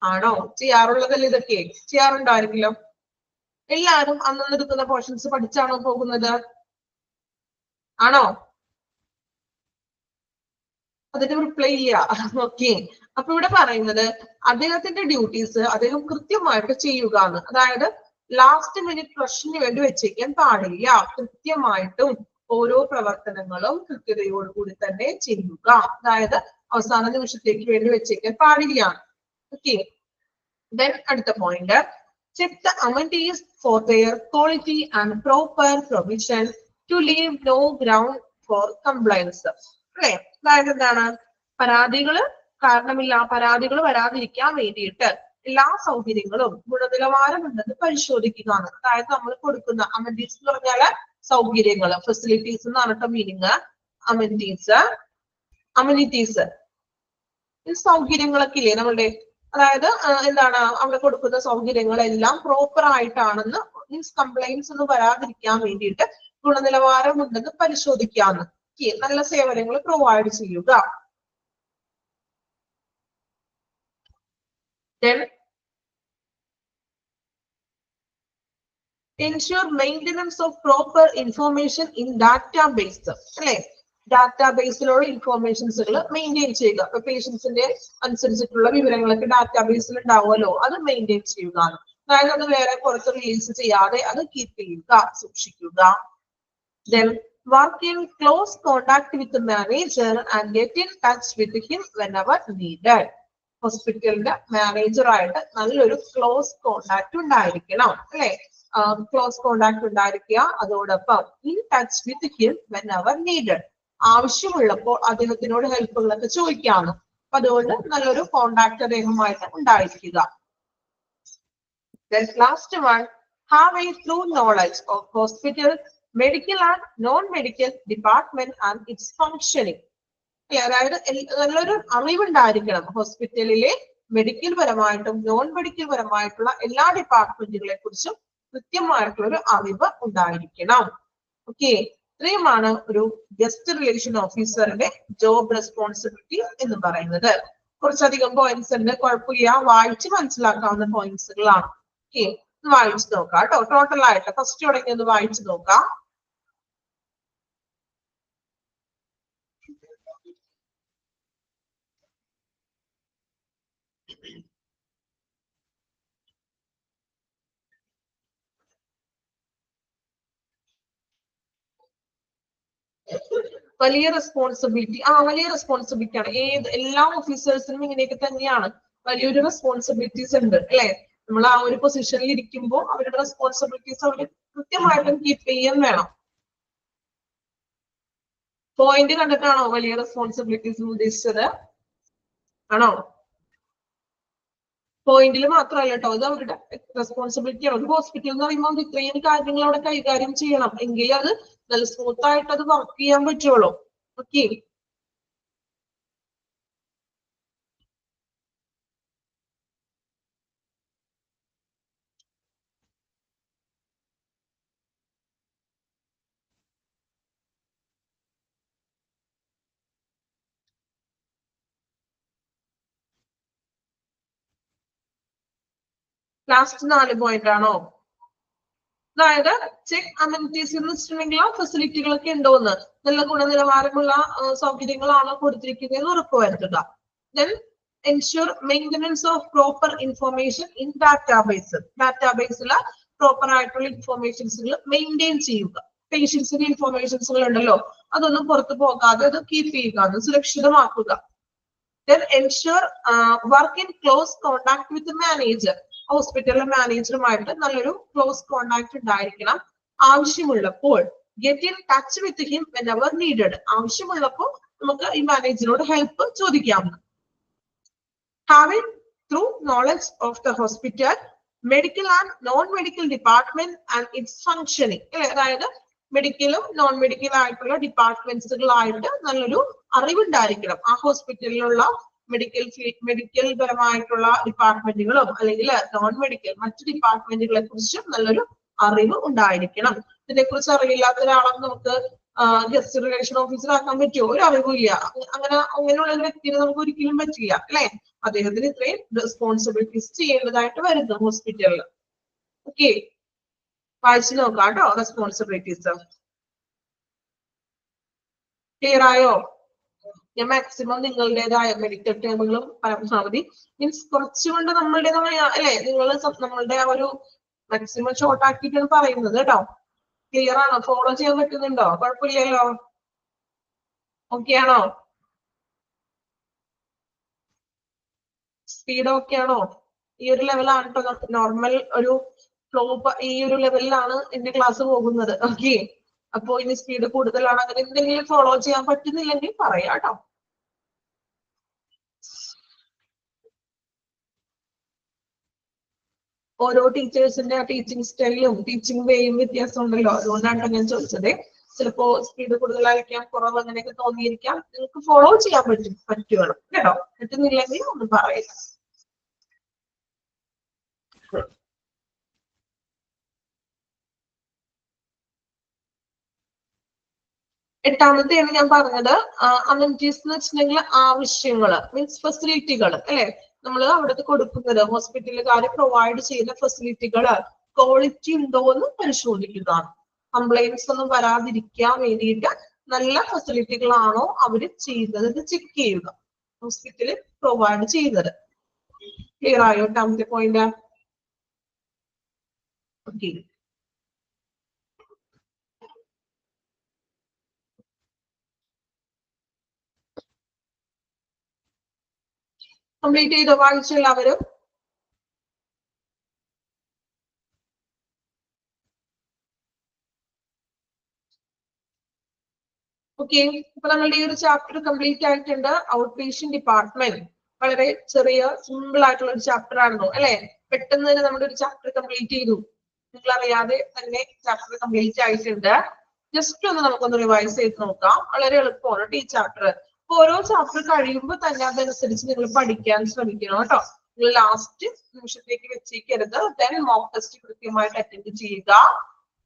ആണോ? ചെയ്യാറുള്ളതല്ലേ ഇതൊക്കെ? ചെയ്യാറുണ്ടായിരിക്കില്ലോ. എല്ലാവരും അന്നന്ന് എടുക്കുന്ന പോർഷൻസ് പഠിച്ചാണോ പോകുന്നത്? ആണോ? അതിന് റിപ്ലൈ ഇല്ല. ഓക്കെ, അപ്പൊ ഇവിടെ പറയുന്നത് അദ്ദേഹത്തിന്റെ ഡ്യൂട്ടീസ് അദ്ദേഹം കൃത്യമായിട്ട് ചെയ്യുക എന്ന്. അതായത് ലാസ്റ്റ് മിനിറ്റ് റഷിന് വേണ്ടി വെച്ചേക്കാൻ പാടില്ല. കൃത്യമായിട്ടും ഓരോ പ്രവർത്തനങ്ങളും കൃത്യതയോടുകൂടി തന്നെ ചെയ്യുക. അതായത് അവസാന നിമിഷത്തേക്ക് വേണ്ടി വെച്ചേക്കാൻ പാടില്ല. ഓക്കെ, ദെൻ അടുത്ത point, check the amenities for their quality and proper provision to leave no ground for complaints. അല്ലെ? അതായത് എന്താണ്? പരാതികൾ വരാതിരിക്കാൻ വേണ്ടിയിട്ട് എല്ലാ സൗകര്യങ്ങളും ഗുണനിലവാരമുണ്ടെന്ന് പരിശോധിക്കുകയാണ്. അതായത് നമ്മൾ കൊടുക്കുന്ന അമെനിറ്റീസ് എന്ന് പറഞ്ഞാല് സൗകര്യങ്ങൾ, ഫെസിലിറ്റീസ് എന്നാണ് മീനിങ്. അമെനിറ്റീസ് സൗകര്യങ്ങളൊക്കെ ഇല്ലേ നമ്മളുടെ? അതായത് എന്താണ്, അവിടെ കൊടുക്കുന്ന സൗകര്യങ്ങളെല്ലാം പ്രോപ്പർ ആയിട്ടാണെന്ന്, മീൻസ് കംപ്ലൈന്റ്സ് ഒന്നും വരാതിരിക്കാൻ വേണ്ടിയിട്ട് ഗുണനിലവാരമുണ്ടെന്ന് പരിശോധിക്കാന്ന്. നല്ല സേവനങ്ങൾ പ്രൊവൈഡ് ചെയ്യുക. Then ensure maintenance of proper information in database. അല്ലെ? ഡാറ്റാബേസിലുള്ള ഇൻഫോർമേഷൻസുകൾ മെയിൻറ്റെയിൻ ചെയ്യുക. ഇപ്പൊ പേഷ്യൻസിന്റെ അനുസരിച്ചിട്ടുള്ള വിവരങ്ങളൊക്കെ ഡാറ്റാബേസിൽ ഉണ്ടാവുമല്ലോ, അത് മെയിൻറ്റെയിൻ ചെയ്യുക. അതായത് അത് വേറെ പുറത്ത് റിലീസ് ചെയ്യാതെ അത് കീപ്പ് ചെയ്യുക, സൂക്ഷിക്കുക. Then work in close contact with the manager and get in touch with him whenever needed. ഹോസ്പിറ്റലിന്റെ മാനേജറായിട്ട് നല്ലൊരു ക്ലോസ് കോണ്ടാക്ട് ഉണ്ടായിരിക്കണം അല്ലെ? ക്ലോസ് കോണ്ടാക്ട് ഉണ്ടായിരിക്കുക. അതോടൊപ്പം in touch with him whenever needed. ആവശ്യമുള്ളപ്പോൾ അദ്ദേഹത്തിനോട് ഹെൽപ്പുകളൊക്കെ ചോദിക്കാന്ന്. അപ്പൊ അതുകൊണ്ട് നല്ലൊരു കോണ്ടാക്ട് അദ്ദേഹമായിട്ട് ഉണ്ടായിരിക്കുക. Then last one, have a true knowledge of hospital, medical and non-medical department and its functioning. അതായത് നല്ലൊരു അറിവുണ്ടായിരിക്കണം ഹോസ്പിറ്റലിലെ മെഡിക്കൽ പരമായിട്ടും നോൺ മെഡിക്കൽ പരമായിട്ടുള്ള എല്ലാ ഡിപ്പാർട്ട്മെന്റുകളെ കുറിച്ചും കൃത്യമായിട്ടുള്ള ഒരു അറിവ് ഉണ്ടായിരിക്കണം. ഓക്കെ, ഇത്രയുമാണ് ഒരു ഗസ്റ്റ് റിലേഷൻ ഓഫീസറിന്റെ ജോബ് റെസ്പോൺസിബിലിറ്റി എന്ന് പറയുന്നത്. കുറച്ചധികം പോയിന്റ്സ് ഉണ്ട്, കുഴപ്പമില്ല, വായിച്ച് മനസ്സിലാക്കാവുന്ന പോയിന്റ്സുകളാണ്. ഓക്കെ, വായിച്ചു നോക്കാം കേട്ടോ. ടോട്ടൽ ആയിട്ട് ഫസ്റ്റ് തുടങ്ങി ഒന്ന് വായിച്ചു നോക്കാം. വലിയ റെസ്പോൺസിബിലിറ്റി, വലിയ റെസ്പോൺസിബിലിറ്റി ആണ്. എല്ലാ ഓഫീസേഴ്സിനും ഇങ്ങനെയൊക്കെ തന്നെയാണ്. വലിയൊരു റെസ്പോൺസിബിലിറ്റീസ് ഉണ്ട് അല്ലെ? നമ്മൾ ആ ഒരു പൊസിഷനിൽ ഇരിക്കുമ്പോൾ അവരുടെ റെസ്പോൺസിബിലിറ്റീസ് അവർ കൃത്യമായിട്ടും കീപ്പ് ചെയ്യാൻ വേണം. പോയിന്റ് കണ്ടിട്ടാണോ വലിയ റെസ്പോൺസിബിലിറ്റീസ് ഉദ്ദേശിച്ചത്? ആണോ? പോയിന്റിൽ മാത്രമല്ല കേട്ടോ, ഇത് അവരുടെ റെസ്പോൺസിബിലിറ്റി ആണ്. ഒരു ഹോസ്പിറ്റൽ എന്ന് പറയുമ്പോൾ ഇത്രയും കാര്യങ്ങൾ അവിടെ കൈകാര്യം ചെയ്യണം, എങ്കിലേ അത് നല്ല സ്മൂത്ത് ആയിട്ട് അത് വർക്ക് ചെയ്യാൻ പറ്റുള്ളൂ. ഓക്കെ, ലാസ്റ്റ് 4 പോയിന്റ് ആണോ? അതായത് ചെക്ക് അമ്യൂണിറ്റീസ് എന്ന് വെച്ചിട്ടുണ്ടെങ്കിൽ ആ ഫെസിലിറ്റികളൊക്കെ ഉണ്ടോന്ന്, നല്ല ഗുണനിലവാരമുള്ള സൗകര്യങ്ങളാണോ കൊടുത്തിരിക്കുന്നതെന്ന് ഉറപ്പുവരുത്തുക. Then ensure maintenance of proper information in database. ഡാറ്റാബേസിൽ പ്രോപ്പർ ആയിട്ടുള്ള ഇൻഫോർമേഷൻസുകൾ മെയിൻറ്റെയിൻ ചെയ്യുക. പേഷ്യൻസിന്റെ ഇൻഫോർമേഷൻസുകൾ ഉണ്ടല്ലോ, അതൊന്നും പുറത്തു പോകാതെ അത് കീപ്പ് ചെയ്യുക, അത് സുരക്ഷിതമാക്കുക. Then ensure work in close contact with the manager. ഹോസ്പിറ്റലിലെ മാനേജറുമായിട്ട് നല്ലൊരു ക്ലോസ് കോണ്ടാക്ട് ഉണ്ടായിരിക്കണം. ആവശ്യമുള്ളപ്പോൾ get in touch with him whenever needed. ആവശ്യമുള്ളപ്പോൾ നമുക്ക് ഈ മാനേജറിനോട് ഹെൽപ്പ് ചോദിക്കാം. Having through knowledge of the hospital, medical and non-medical department and its functioning. അതായത് മെഡിക്കലും non medical ആയിട്ടുള്ള ഡിപ്പാർട്ട്മെന്റ്സുകളായിട്ട് നല്ലൊരു അറിവുണ്ടായിരിക്കണം. ആ ഹോസ്പിറ്റലിലുള്ള മെഡിക്കൽ പരമായിട്ടുള്ള ഡിപ്പാർട്ട്മെന്റുകളും അല്ലെങ്കിൽ നോൺ മെഡിക്കൽ മറ്റു ഡിപ്പാർട്ട്മെന്റുകളെ കുറിച്ചും നല്ലൊരു അറിവ് ഉണ്ടായിരിക്കണം. ഇതിനെ കുറിച്ച് അറിയില്ലാത്ത ഒരാളെ നമുക്ക് ഗസ്റ്റ് റിലേഷൻ ഓഫീസർ ആക്കാൻ പറ്റുമോ? ഒരു അറിവില്ല. അങ്ങനെയുള്ള ഒരു വ്യക്തിയെ നമുക്ക് ഒരിക്കലും പറ്റില്ല, അല്ലെ? അദ്ദേഹത്തിന് ഇത്രയും റെസ്പോൺസിബിലിറ്റീസ് ചെയ്യേണ്ടതായിട്ട് വരുന്നു ഹോസ്പിറ്റലിൽ. ഓക്കെ, വായിച്ചു നോക്കാം കേട്ടോ റെസ്പോൺസിബിലിറ്റീസ്. ക്ലിയർ ആയോ? ഞാൻ മാക്സിമം നിങ്ങളുടേതായ മെഡിക്കൽ ടേമുകളും പരമാവധി മീൻസ് കുറച്ചുകൊണ്ട് നമ്മളുടേതായ അല്ലെ, നിങ്ങൾ നമ്മളുടെ ആ ഒരു മാക്സിമം ഷോർട്ട് ആക്കിയിട്ടാണ് പറയുന്നത് കേട്ടോ. ക്ലിയർ ആണോ? ഫോളോ ചെയ്യാൻ പറ്റുന്നുണ്ടോ? കുഴപ്പമില്ലല്ലോ? ഓക്കെ ആണോ? സ്പീഡ് ഓക്കെ ആണോ? ഈ ഒരു ലെവലാണ് കേട്ടോ നോർമൽ ഒരു ഫ്ലോ. ഈ ഒരു ലെവലിലാണ് എന്റെ ക്ലാസ് പോകുന്നത്. ഓക്കെ, അപ്പോ ഇനി സ്പീഡ് കൂടുതലാണ്, അങ്ങനെ എന്തെങ്കിലും ഫോളോ ചെയ്യാൻ പറ്റുന്നില്ലെങ്കിൽ പറയാം കേട്ടോ. ഓരോ ടീച്ചേഴ്സിന്റെ ടീച്ചിങ് സ്റ്റൈലും ടീച്ചിങ് വേയും വ്യത്യാസം ഉണ്ടല്ലോ, അതുകൊണ്ടാണ് ഞാൻ ചോദിച്ചത്. ചിലപ്പോ സ്പീഡ് കൂടുതലായിരിക്കാം, കുറവ് അങ്ങനെയൊക്കെ തോന്നിയിരിക്കാം. നിങ്ങൾക്ക് ഫോളോ ചെയ്യാൻ പറ്റുകയാണ് കേട്ടോ. പറ്റുന്നില്ലെങ്കിൽ ഒന്ന് പറയാം. എട്ടാമത്തെയാണ് ഞാൻ പറഞ്ഞത് അമ്യൂണിറ്റീസ് എന്ന് വെച്ചിട്ടുണ്ടെങ്കിൽ ആവശ്യങ്ങള് മീൻസ് ഫെസിലിറ്റികൾ അല്ലെ, നമ്മൾ അവിടുത്തെ കൊടുക്കുന്നത് ഹോസ്പിറ്റലുകാർ പ്രൊവൈഡ് ചെയ്യുന്ന ഫെസിലിറ്റികള് ക്വാളിറ്റി ഉണ്ടോ എന്ന് പരിശോധിക്കുന്നതാണ്. കംപ്ലൈന്റ്സ് ഒന്നും വരാതിരിക്കാൻ വേണ്ടിയിട്ട് നല്ല ഫെസിലിറ്റികളാണോ അവര് ചെയ്യുന്നത് എന്ന് ചെക്ക് ചെയ്യുക, ഹോസ്പിറ്റല് പ്രൊവൈഡ് ചെയ്യുന്നത്. ക്ലിയർ ആയോ? എട്ടാമത്തെ പോയിന്റ്. ഓക്കെ, കംപ്ലീറ്റ് ചെയ്തോ? വായിച്ചു എല്ലാവരും? ഓക്കെ, ഇപ്പൊ നമ്മളുടെ ഈ ഒരു ചാപ്റ്റർ കംപ്ലീറ്റ് ആയിട്ടുണ്ട്. ഔട്ട് പേഷ്യന്റ് ഡിപ്പാർട്ട്മെന്റ് വളരെ ചെറിയ സിമ്പിൾ ആയിട്ടുള്ള ഒരു ചാപ്റ്റർ ആയിരുന്നു അല്ലെ? പെട്ടെന്ന് തന്നെ നമ്മുടെ ഒരു ചാപ്റ്റർ കംപ്ലീറ്റ് ചെയ്തു. നിങ്ങൾ അറിയാതെ തന്നെ ചാപ്റ്റർ കംപ്ലീറ്റ് ആയിട്ടുണ്ട്. ജസ്റ്റ് ഒന്ന് നമുക്കൊന്ന് റിവൈസ് ചെയ്ത് നോക്കാം. വളരെ എളുപ്പമാണ് ഈ ചാപ്റ്റർ. അപ്പൊ ഓരോ ചാപ്റ്റർ കഴിയുമ്പോൾ തന്നെ അതനുസരിച്ച് നിങ്ങൾ പഠിക്കാൻ ശ്രമിക്കണം കേട്ടോ. നിങ്ങൾ ലാസ്റ്റ് നിമിഷത്തേക്ക് വെച്ചേക്കരുത്. ദെൻ മോക്ക് ടെസ്റ്റ് കൃത്യമായിട്ട് അറ്റൻഡ് ചെയ്യുക.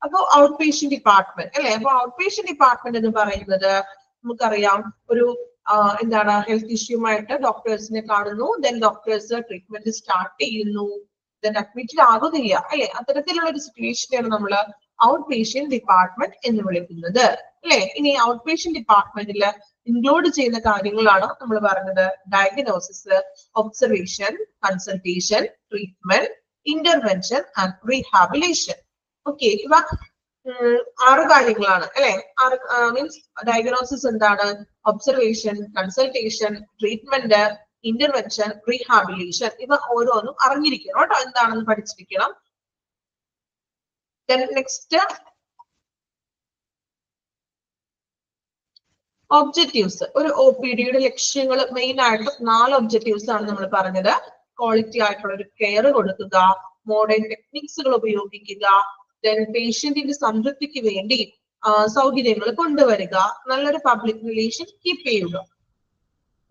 അപ്പൊ ഔട്ട് പേഷ്യന്റ് ഡിപ്പാർട്ട്മെന്റ് അല്ലെ? അപ്പൊ ഔട്ട് പേഷ്യന്റ് ഡിപ്പാർട്ട്മെന്റ് എന്ന് പറയുന്നത് നമുക്കറിയാം ഒരു എന്താണ് ഹെൽത്ത് ഇഷ്യൂമായിട്ട് ഡോക്ടേഴ്സിനെ കാണുന്നു, ദെൻ ഡോക്ടേഴ്സ് ട്രീറ്റ്മെന്റ് സ്റ്റാർട്ട് ചെയ്യുന്നു, ദെൻ അഡ്മിറ്റഡ് ആകുന്നില്ല അല്ലെ? അത്തരത്തിലുള്ള ഒരു സിറ്റുവേഷനെയാണ് നമ്മൾ ഔട്ട് പേഷ്യന്റ് ഡിപ്പാർട്ട്മെന്റ് എന്ന് വിളിക്കുന്നത് അല്ലെ? ഇനി ഔട്ട് പേഷ്യന്റ് ഡിപ്പാർട്ട്മെന്റിൽ ഇൻക്ലൂഡ് ചെയ്യുന്ന കാര്യങ്ങളാണ് നമ്മൾ പറഞ്ഞത്. Diagnosis, observation, consultation, treatment, intervention and rehabilitation. Okay, ഇവ 6 കാര്യങ്ങളാണ് അല്ലെ? മീൻസ് ഡയഗ്നോസിസ് എന്താണ്, observation, consultation, treatment, intervention, rehabilitation. ഇവ ഓരോന്നും അറിഞ്ഞിരിക്കണം കേട്ടോ, എന്താണെന്ന് പഠിച്ചിരിക്കണം. Next objectives. ഒരു ഒ പി ഡിയുടെ ലക്ഷ്യങ്ങൾ മെയിൻ ആയിട്ട് 4 ഒബ്ജക്റ്റീവ്സ് ആണ് നമ്മൾ പറഞ്ഞത്. ക്വാളിറ്റി ആയിട്ടുള്ള ഒരു കെയർ കൊടുക്കുക, മോഡേൺ ടെക്നിക്സുകൾ ഉപയോഗിക്കുക, ദെൻ പേഷ്യന്റിന്റെ സംതൃപ്തിക്ക് വേണ്ടി സൗകര്യങ്ങൾ കൊണ്ടുവരിക, നല്ലൊരു പബ്ലിക് റിലേഷൻ കീപ്പ് ചെയ്യുക.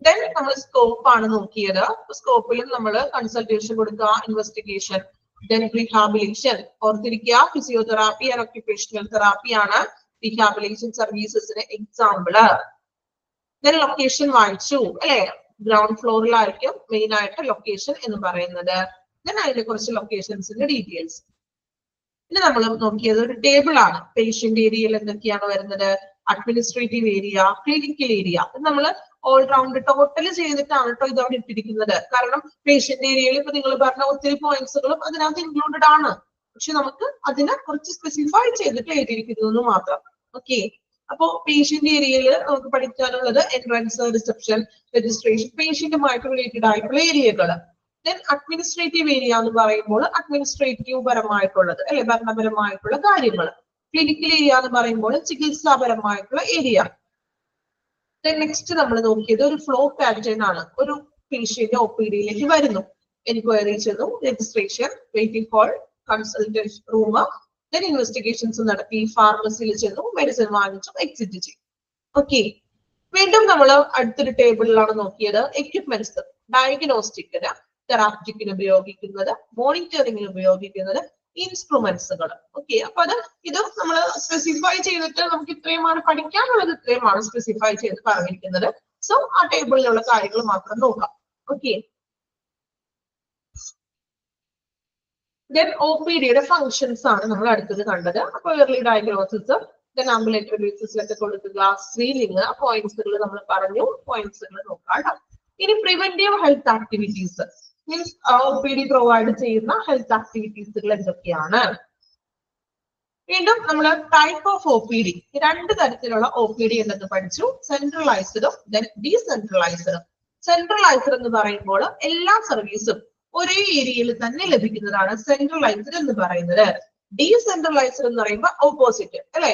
ദെൻ നമ്മൾ സ്കോപ്പ് ആണ് നോക്കിയത്. സ്കോപ്പിലും നമ്മൾ കൺസൾട്ടേഷൻ കൊടുക്കുക, ഇൻവെസ്റ്റിഗേഷൻ, ദെൻ റീഹാബിലേഷൻ. ഓർത്തിരിക്കുക, ഫിസിയോതെറാപ്പി ആൻഡ് ഒക്യുപേഷണൽ തെറാപ്പി ആണ് റീഹാബിലേഷൻ സർവീസസിന് എക്സാമ്പിള്. ദെൻ ലൊക്കേഷൻ വായിച്ചു അല്ലെ? ഗ്രൗണ്ട് ഫ്ലോറിലായിരിക്കും മെയിൻ ആയിട്ട് ലൊക്കേഷൻ എന്ന് പറയുന്നത്. then അതിന്റെ കുറച്ച് ലൊക്കേഷൻസിന്റെ ഡീറ്റെയിൽസ്. ഇനി നമ്മൾ നോക്കിയത് ഒരു ടേബിൾ ആണ്. പേഷ്യന്റ് ഏരിയയിൽ എന്തൊക്കെയാണ് വരുന്നത്, അഡ്മിനിസ്ട്രേറ്റീവ് ഏരിയ, ക്ലിനിക്കൽ ഏരിയ. നമ്മൾ ഓൾറൗണ്ട് ടോട്ടൽ ചെയ്തിട്ടാണ് കേട്ടോ ഇത് അവിടെ ഇട്ടിരിക്കുന്നത്. കാരണം പേഷ്യന്റ് ഏരിയയിൽ ഇപ്പൊ നിങ്ങൾ പറഞ്ഞ ഒത്തിരി പോയിന്റ്സുകളും അതിനകത്ത് ഇൻക്ലൂഡഡ് ആണ്. പക്ഷെ നമുക്ക് അതിനെ കുറച്ച് സ്പെസിഫൈ ചെയ്തിട്ട് എഴുതിയിരിക്കുന്നു മാത്രം. ഓക്കെ, അപ്പോ പേഷ്യന്റ് ഏരിയയിൽ നമുക്ക് പഠിക്കാനുള്ളത് എൻട്രൻസ്, റിസപ്ഷൻ, രജിസ്ട്രേഷൻ, പേഷ്യന്റുമായിട്ട് റിലേറ്റഡ് ആയിട്ടുള്ള ഏരിയകൾ. ദെൻ അഡ്മിനിസ്ട്രേറ്റീവ് ഏരിയ എന്ന് പറയുമ്പോൾ അഡ്മിനിസ്ട്രേറ്റീവ് പരമായിട്ടുള്ളത് അല്ലെ, ഭരണപരമായിട്ടുള്ള കാര്യങ്ങൾ. ക്ലിനിക്കൽ ഏരിയ എന്ന് പറയുമ്പോൾ ചികിത്സാപരമായിട്ടുള്ള ഏരിയ. ദെൻ നെക്സ്റ്റ് നമ്മൾ നോക്കിയത് ഒരു ഫ്ലോ പാറ്റേൺ ആണ്. ഒരു പേഷ്യന്റ് ഒ പി ഡിയിലേക്ക് വരുന്നു, എൻക്വയറി ചെയ്തു, registration, waiting for consultation room, then investigations നടത്തി, ഫാർമസിയിൽ ചെന്നു, മെഡിസിൻ വാങ്ങിച്ചു, എക്സിറ്റ് ചെയ്തു. ഓക്കെ, വീണ്ടും നമ്മൾ അടുത്തൊരു ടേബിളിലാണ് നോക്കിയത് എക്യുപ്മെന്റ്സ്. ഡയഗ്നോസ്റ്റിക്കിന്, തെറാപ്റ്റിക്കിന് ഉപയോഗിക്കുന്നത്, മോണിറ്ററിങ്ങിന് ഉപയോഗിക്കുന്നത്, ഇൻസ്ട്രുമെന്റ്സുകൾ. ഓക്കെ, അപ്പൊ ഇത് നമ്മൾ സ്പെസിഫൈ ചെയ്തിട്ട് നമുക്ക് ഇത്രയുമാണ് പഠിക്കാനുള്ളത്, ഇത്രയുമാണ് സ്പെസിഫൈ ചെയ്ത് പറഞ്ഞിരിക്കുന്നത്. സോ ആ ടേബിളിലുള്ള കാര്യങ്ങൾ മാത്രം നോക്കാം. ഓക്കെ, ദെൻ ഒ പി ഡിയുടെ ഫങ്ഷൻസ് ആണ് നമ്മൾ അടുത്തത് കണ്ടത്. അപ്പൊ ഏർലി ഡയഗ്നോസിസ്, ദെൻ ആംബുലേറ്ററി ബേസിസിലൊക്കെ കൊടുക്കുക, സ്ക്രീനിങ്, പോയിന്റ്സുകൾ നമ്മൾ പറഞ്ഞു, പോയിന്റ്സുകൾ നോക്കാം. ഇനി preventive health activities means O P D provide ചെയ്യുന്ന ഹെൽത്ത് ആക്ടിവിറ്റീസുകൾ എന്തൊക്കെയാണ്. വീണ്ടും നമ്മൾ type of O P D, രണ്ട് തരത്തിലുള്ള ഒ പി ഡി ഉണ്ടെന്ന് പഠിച്ചു. സെൻട്രലൈസ്ഡും ദെൻ ഡീസെൻട്രലൈസ്ഡും. സെൻട്രലൈസ്ഡ് എന്ന് പറയുമ്പോൾ എല്ലാ സർവീസും ഒരേ ഏരിയയിൽ തന്നെ ലഭിക്കുന്നതാണ് സെൻട്രലൈസ്ഡ് എന്ന് പറയുന്നത്. ഡീസെൻട്രലൈസ്ഡ് എന്ന് പറയുമ്പോൾ ഓപ്പോസിറ്റ് അല്ലെ,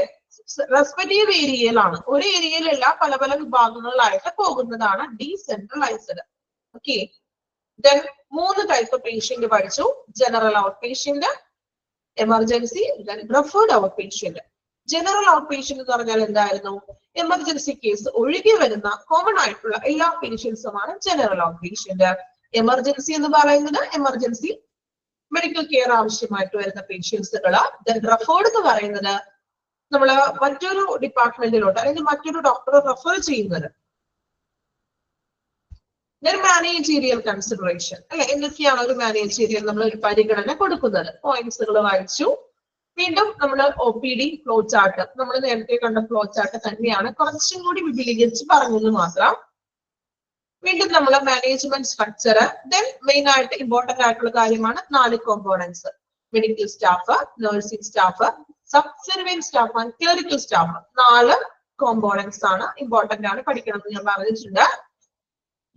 റെസ്പെക്റ്റീവ് ഏരിയയിലാണ്, ഒരു ഏരിയയിലല്ല പല പല വിഭാഗങ്ങളിലായിട്ട് പോകുന്നതാണ് decentralised. Okay, then 3 type patient പഠിച്ചു. General out patient, emergency, then referred out patient. General out patient എന്ന് പറഞ്ഞാൽ എന്തായിരുന്നു, എമർജൻസി കേസ് ഒഴികെ വരുന്ന കോമൺ ആയിട്ടുള്ള എല്ലാ പേഷ്യൻസുമാണ് ജനറൽ ഔട്ട് പേഷ്യന്റ്. എമർജൻസി എന്ന് പറയുന്നത് എമർജൻസി മെഡിക്കൽ കെയർ ആവശ്യമായിട്ട് വരുന്ന പേഷ്യൻസുകള്. ദെൻ റെഫേർഡ് എന്ന് പറയുന്നത് നമ്മൾ മറ്റൊരു ഡിപ്പാർട്ട്മെന്റിലോട്ട് അല്ലെങ്കിൽ മറ്റൊരു ഡോക്ടറെ റെഫർ ചെയ്യുന്നത്. മാനേജീരിയൽ കൺസിഡറേഷൻ അല്ലെ, എന്തൊക്കെയാണ് ഒരു മാനേജീരിയൽ നമ്മൾ ഒരു പരിഗണന കൊടുക്കുന്നത്. പോയിന്റ്സുകൾ വായിച്ചു. വീണ്ടും നമ്മൾ O P D flow chart, നമ്മൾ നേരത്തെ കണ്ട ഫ്ലോ ചാർട്ട് തന്നെയാണ്, കുറച്ചും കൂടി വിപുലീകരിച്ച് പറഞ്ഞത് മാത്രം. വീണ്ടും നമ്മൾ മാനേജ്മെന്റ് സ്ട്രക്ചർ, ദെൻ മെയിൻ ആയിട്ട് ഇമ്പോർട്ടന്റ് ആയിട്ടുള്ള കാര്യമാണ് 4 components: medical staff, nursing staff, subservient staff and clerical staff. 4 components ആണ്, ഇമ്പോർട്ടന്റ് ആണ്, പഠിക്കണം എന്ന് ഞാൻ പറഞ്ഞിട്ടുണ്ട്.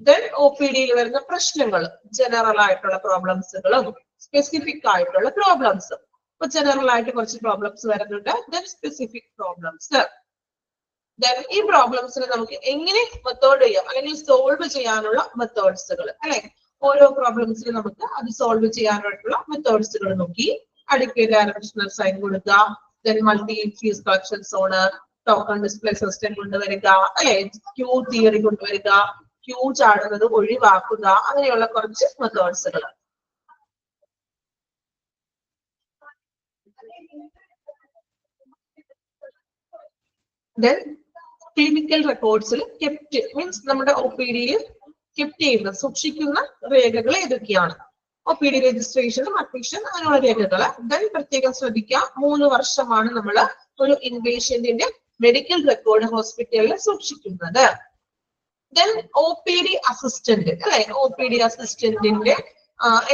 ദെൻ ഒ പി ഡിയിൽ വരുന്ന പ്രശ്നങ്ങൾ, ജനറൽ ആയിട്ടുള്ള പ്രോബ്ലംസുകളും സ്പെസിഫിക് ആയിട്ടുള്ള പ്രോബ്ലംസും. ഇപ്പൊ ജനറൽ ആയിട്ട് കുറച്ച് പ്രോബ്ലംസ് വരുന്നുണ്ട്, ദെൻ സ്പെസിഫിക് പ്രോബ്ലംസ്. ദെൻ ഈ പ്രോബ്ലംസിനെ നമുക്ക് എങ്ങനെ മെത്തേഡ് ചെയ്യാം അല്ലെങ്കിൽ സോൾവ് ചെയ്യാനുള്ള മെത്തേഡ്സുകൾ അല്ലെ, ഓരോ പ്രോബ്ലംസിനും നമുക്ക് അത് സോൾവ് ചെയ്യാനായിട്ടുള്ള മെത്തേഡ്സുകൾ നോക്കി. അഡിക്വേറ്റ് ഡയറക്ഷണൽ സൈൻ കൊടുക്കുക, then multi fees collection zone, token display system കൊണ്ടുവരിക അല്ലെ, ക്യൂ തിയറി കൊണ്ടുവരിക, ക്യൂ ചാടുന്നത് ഒഴിവാക്കുക, അങ്ങനെയുള്ള കുറച്ച് മെത്തേഡ്സുകൾ. ദെൻ ക്ലിനിക്കൽ റെക്കോർഡ്സിൽ കെപ്റ്റ് മീൻസ് നമ്മുടെ ഒ പി ഡിയിൽ കെപ്റ്റ് ചെയ്യുന്ന സൂക്ഷിക്കുന്ന രേഖകൾ ഏതൊക്കെയാണ്. ഒ പി ഡി രജിസ്ട്രേഷനും അഡ്മിഷൻ അങ്ങനെയുള്ള രേഖകൾ. ദെൻ പ്രത്യേകം ശ്രദ്ധിക്കുക, 3 വർഷമാണ് നമ്മൾ ഒരു ഇൻപേഷ്യന്റിന്റെ മെഡിക്കൽ റെക്കോർഡ് ഹോസ്പിറ്റലിൽ സൂക്ഷിക്കുന്നത്. Then O P D assistant അല്ലെ, ഒ പി ഡി അസിസ്റ്റന്റിന്റെ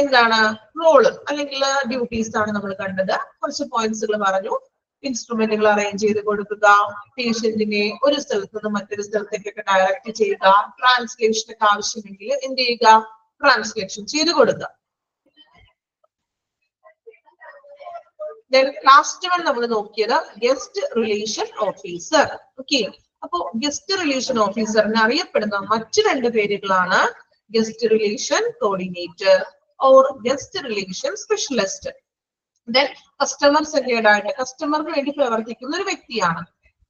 എന്താണ് റോള് അല്ലെങ്കിൽ ഡ്യൂട്ടീസ് ആണ് നമ്മൾ കണ്ടത്. കുറച്ച് പോയിന്റ്സുകൾ പറഞ്ഞു. ഇൻസ്ട്രുമെന്റുകൾ അറേഞ്ച് ചെയ്ത് കൊടുക്കുക, പേഷ്യന്റിനെ ഒരു സ്ഥലത്ത് നിന്ന് മറ്റൊരു സ്ഥലത്തേക്കൊക്കെ ഡയറക്റ്റ് ചെയ്യുക, ട്രാൻസ്ലേഷനൊക്കെ ആവശ്യമെങ്കിൽ എന്ത് ചെയ്യുക, ട്രാൻസ്ലേഷൻ ചെയ്ത് കൊടുക്കുക. ലാസ്റ്റ് വൺ നമ്മൾ നോക്കിയത് ഗസ്റ്റ് റിലേഷൻ ഓഫീസർ. ഓക്കെ, അപ്പോ ഗസ്റ്റ് റിലേഷൻ ഓഫീസറിന് അറിയപ്പെടുന്ന മറ്റു 2 പേരുകളാണ് guest relation coordinator or guest relation specialist. Then customer centred ആയിട്ട് കസ്റ്റമറിന് വേണ്ടി പ്രവർത്തിക്കുന്ന ഒരു വ്യക്തിയാണ്.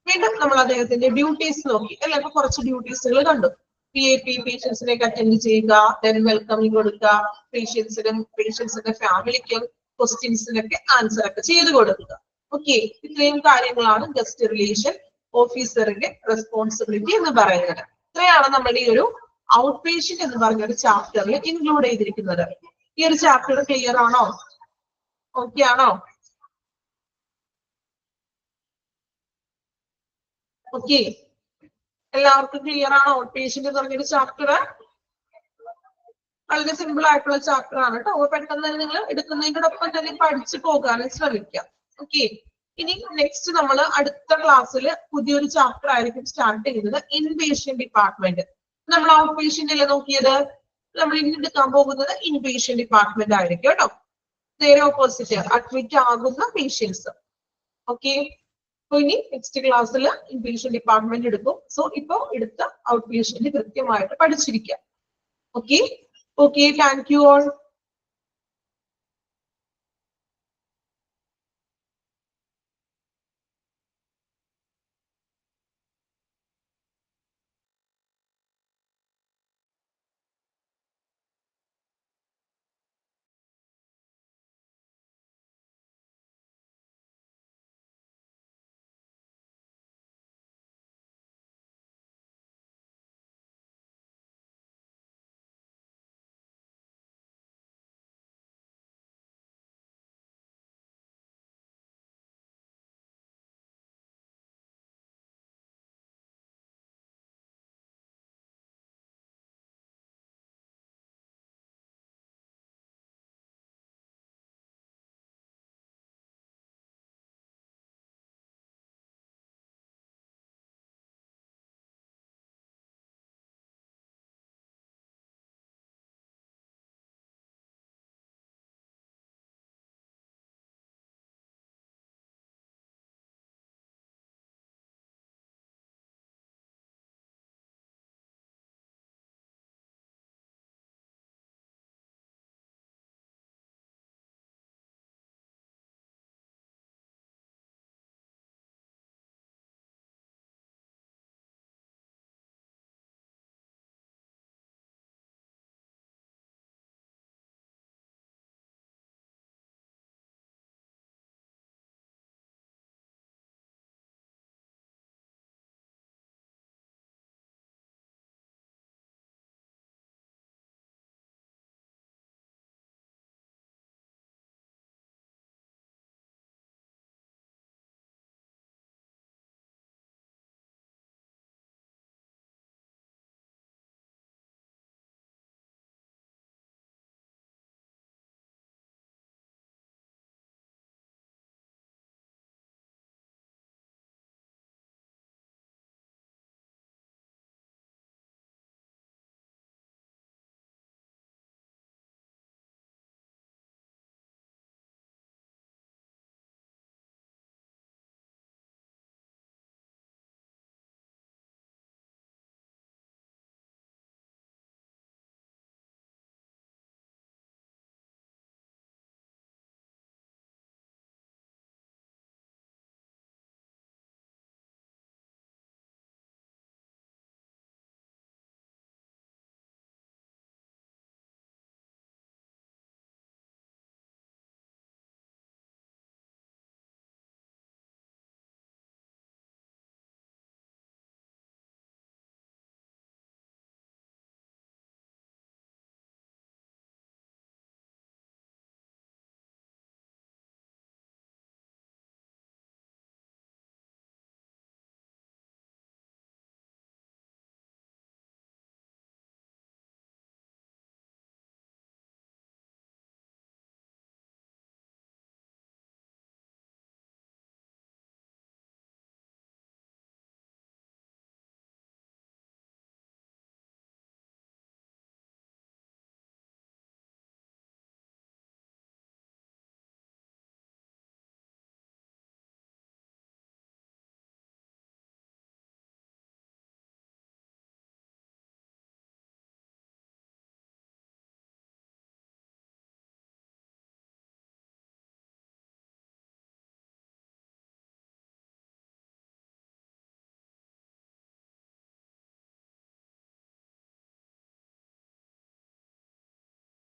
വീണ്ടും നമ്മൾ അദ്ദേഹത്തിന്റെ ഡ്യൂട്ടീസ് നോക്കി അല്ലെ, അപ്പൊ കുറച്ച് ഡ്യൂട്ടീസുകൾ കണ്ടു. PAP പേഷ്യൻസിനേക്ക് അറ്റൻഡ് ചെയ്യുക, ദെൻ വെൽക്കമിങ് കൊടുക്കുക, പേഷ്യൻസിന്റെ ഫാമിലിക്കും ക്വസ്റ്റ്യൻസിനൊക്കെ ആൻസർ ഒക്കെ ചെയ്ത് കൊടുക്കുക. ഓക്കെ, ഇത്രയും കാര്യങ്ങളാണ് ഗസ്റ്റ് റിലേഷൻ ഓഫീസറിന്റെ റെസ്പോൺസിബിലിറ്റി എന്ന് പറയുന്നത്. ഇത്രയാണ് നമ്മുടെ ഈ ഒരു ഔട്ട് പേഷ്യന്റ് എന്ന് പറഞ്ഞ ഒരു ചാപ്റ്ററിൽ ഇൻക്ലൂഡ് ചെയ്തിരിക്കുന്നത്. ഈ ഒരു ചാപ്റ്റർ ക്ലിയർ ആണോ? ഓക്കെ ആണോ? ഓക്കെ, എല്ലാവർക്കും ക്ലിയർ ആണോ? ഔട്ട് പേഷ്യന്റ് എന്ന് പറഞ്ഞൊരു ചാപ്റ്റർ വളരെ സിമ്പിൾ ആയിട്ടുള്ള ചാപ്റ്റർ ആണ് കേട്ടോ. പെട്ടെന്ന് തന്നെ നിങ്ങൾ എടുക്കുന്നതിനോടൊപ്പം തന്നെ പഠിച്ചു പോകാനും ശ്രമിക്കാം. ഓക്കെ, ഇനി നെക്സ്റ്റ് നമ്മൾ അടുത്ത ക്ലാസ്സിൽ പുതിയൊരു ചാപ്റ്റർ ആയിരിക്കും സ്റ്റാർട്ട് ചെയ്യുന്നത്, ഇൻപേഷ്യന്റ് ഡിപ്പാർട്ട്മെന്റ്. നമ്മൾ ഔട്ട് പേഷ്യന്റ് അല്ലേ നോക്കിയത്, നമ്മൾ ഇനി എടുക്കാൻ പോകുന്നത് ഇൻപേഷ്യന്റ് ഡിപ്പാർട്ട്മെന്റ് ആയിരിക്കും കേട്ടോ. നേരെ ഓപ്പോസിറ്റ്, അഡ്മിറ്റ് ആകുന്ന പേഷ്യൻസ്. ഓക്കെ, അപ്പൊ ഇനി നെക്സ്റ്റ് ക്ലാസ്സിൽ ഇൻപേഷ്യന്റ് ഡിപ്പാർട്ട്മെന്റ് എടുക്കും. സോ ഇപ്പൊ എടുത്ത ഔട്ട് പേഷ്യന്റ് കൃത്യമായിട്ട് പഠിച്ചിരിക്കാം. Okay, thank you all.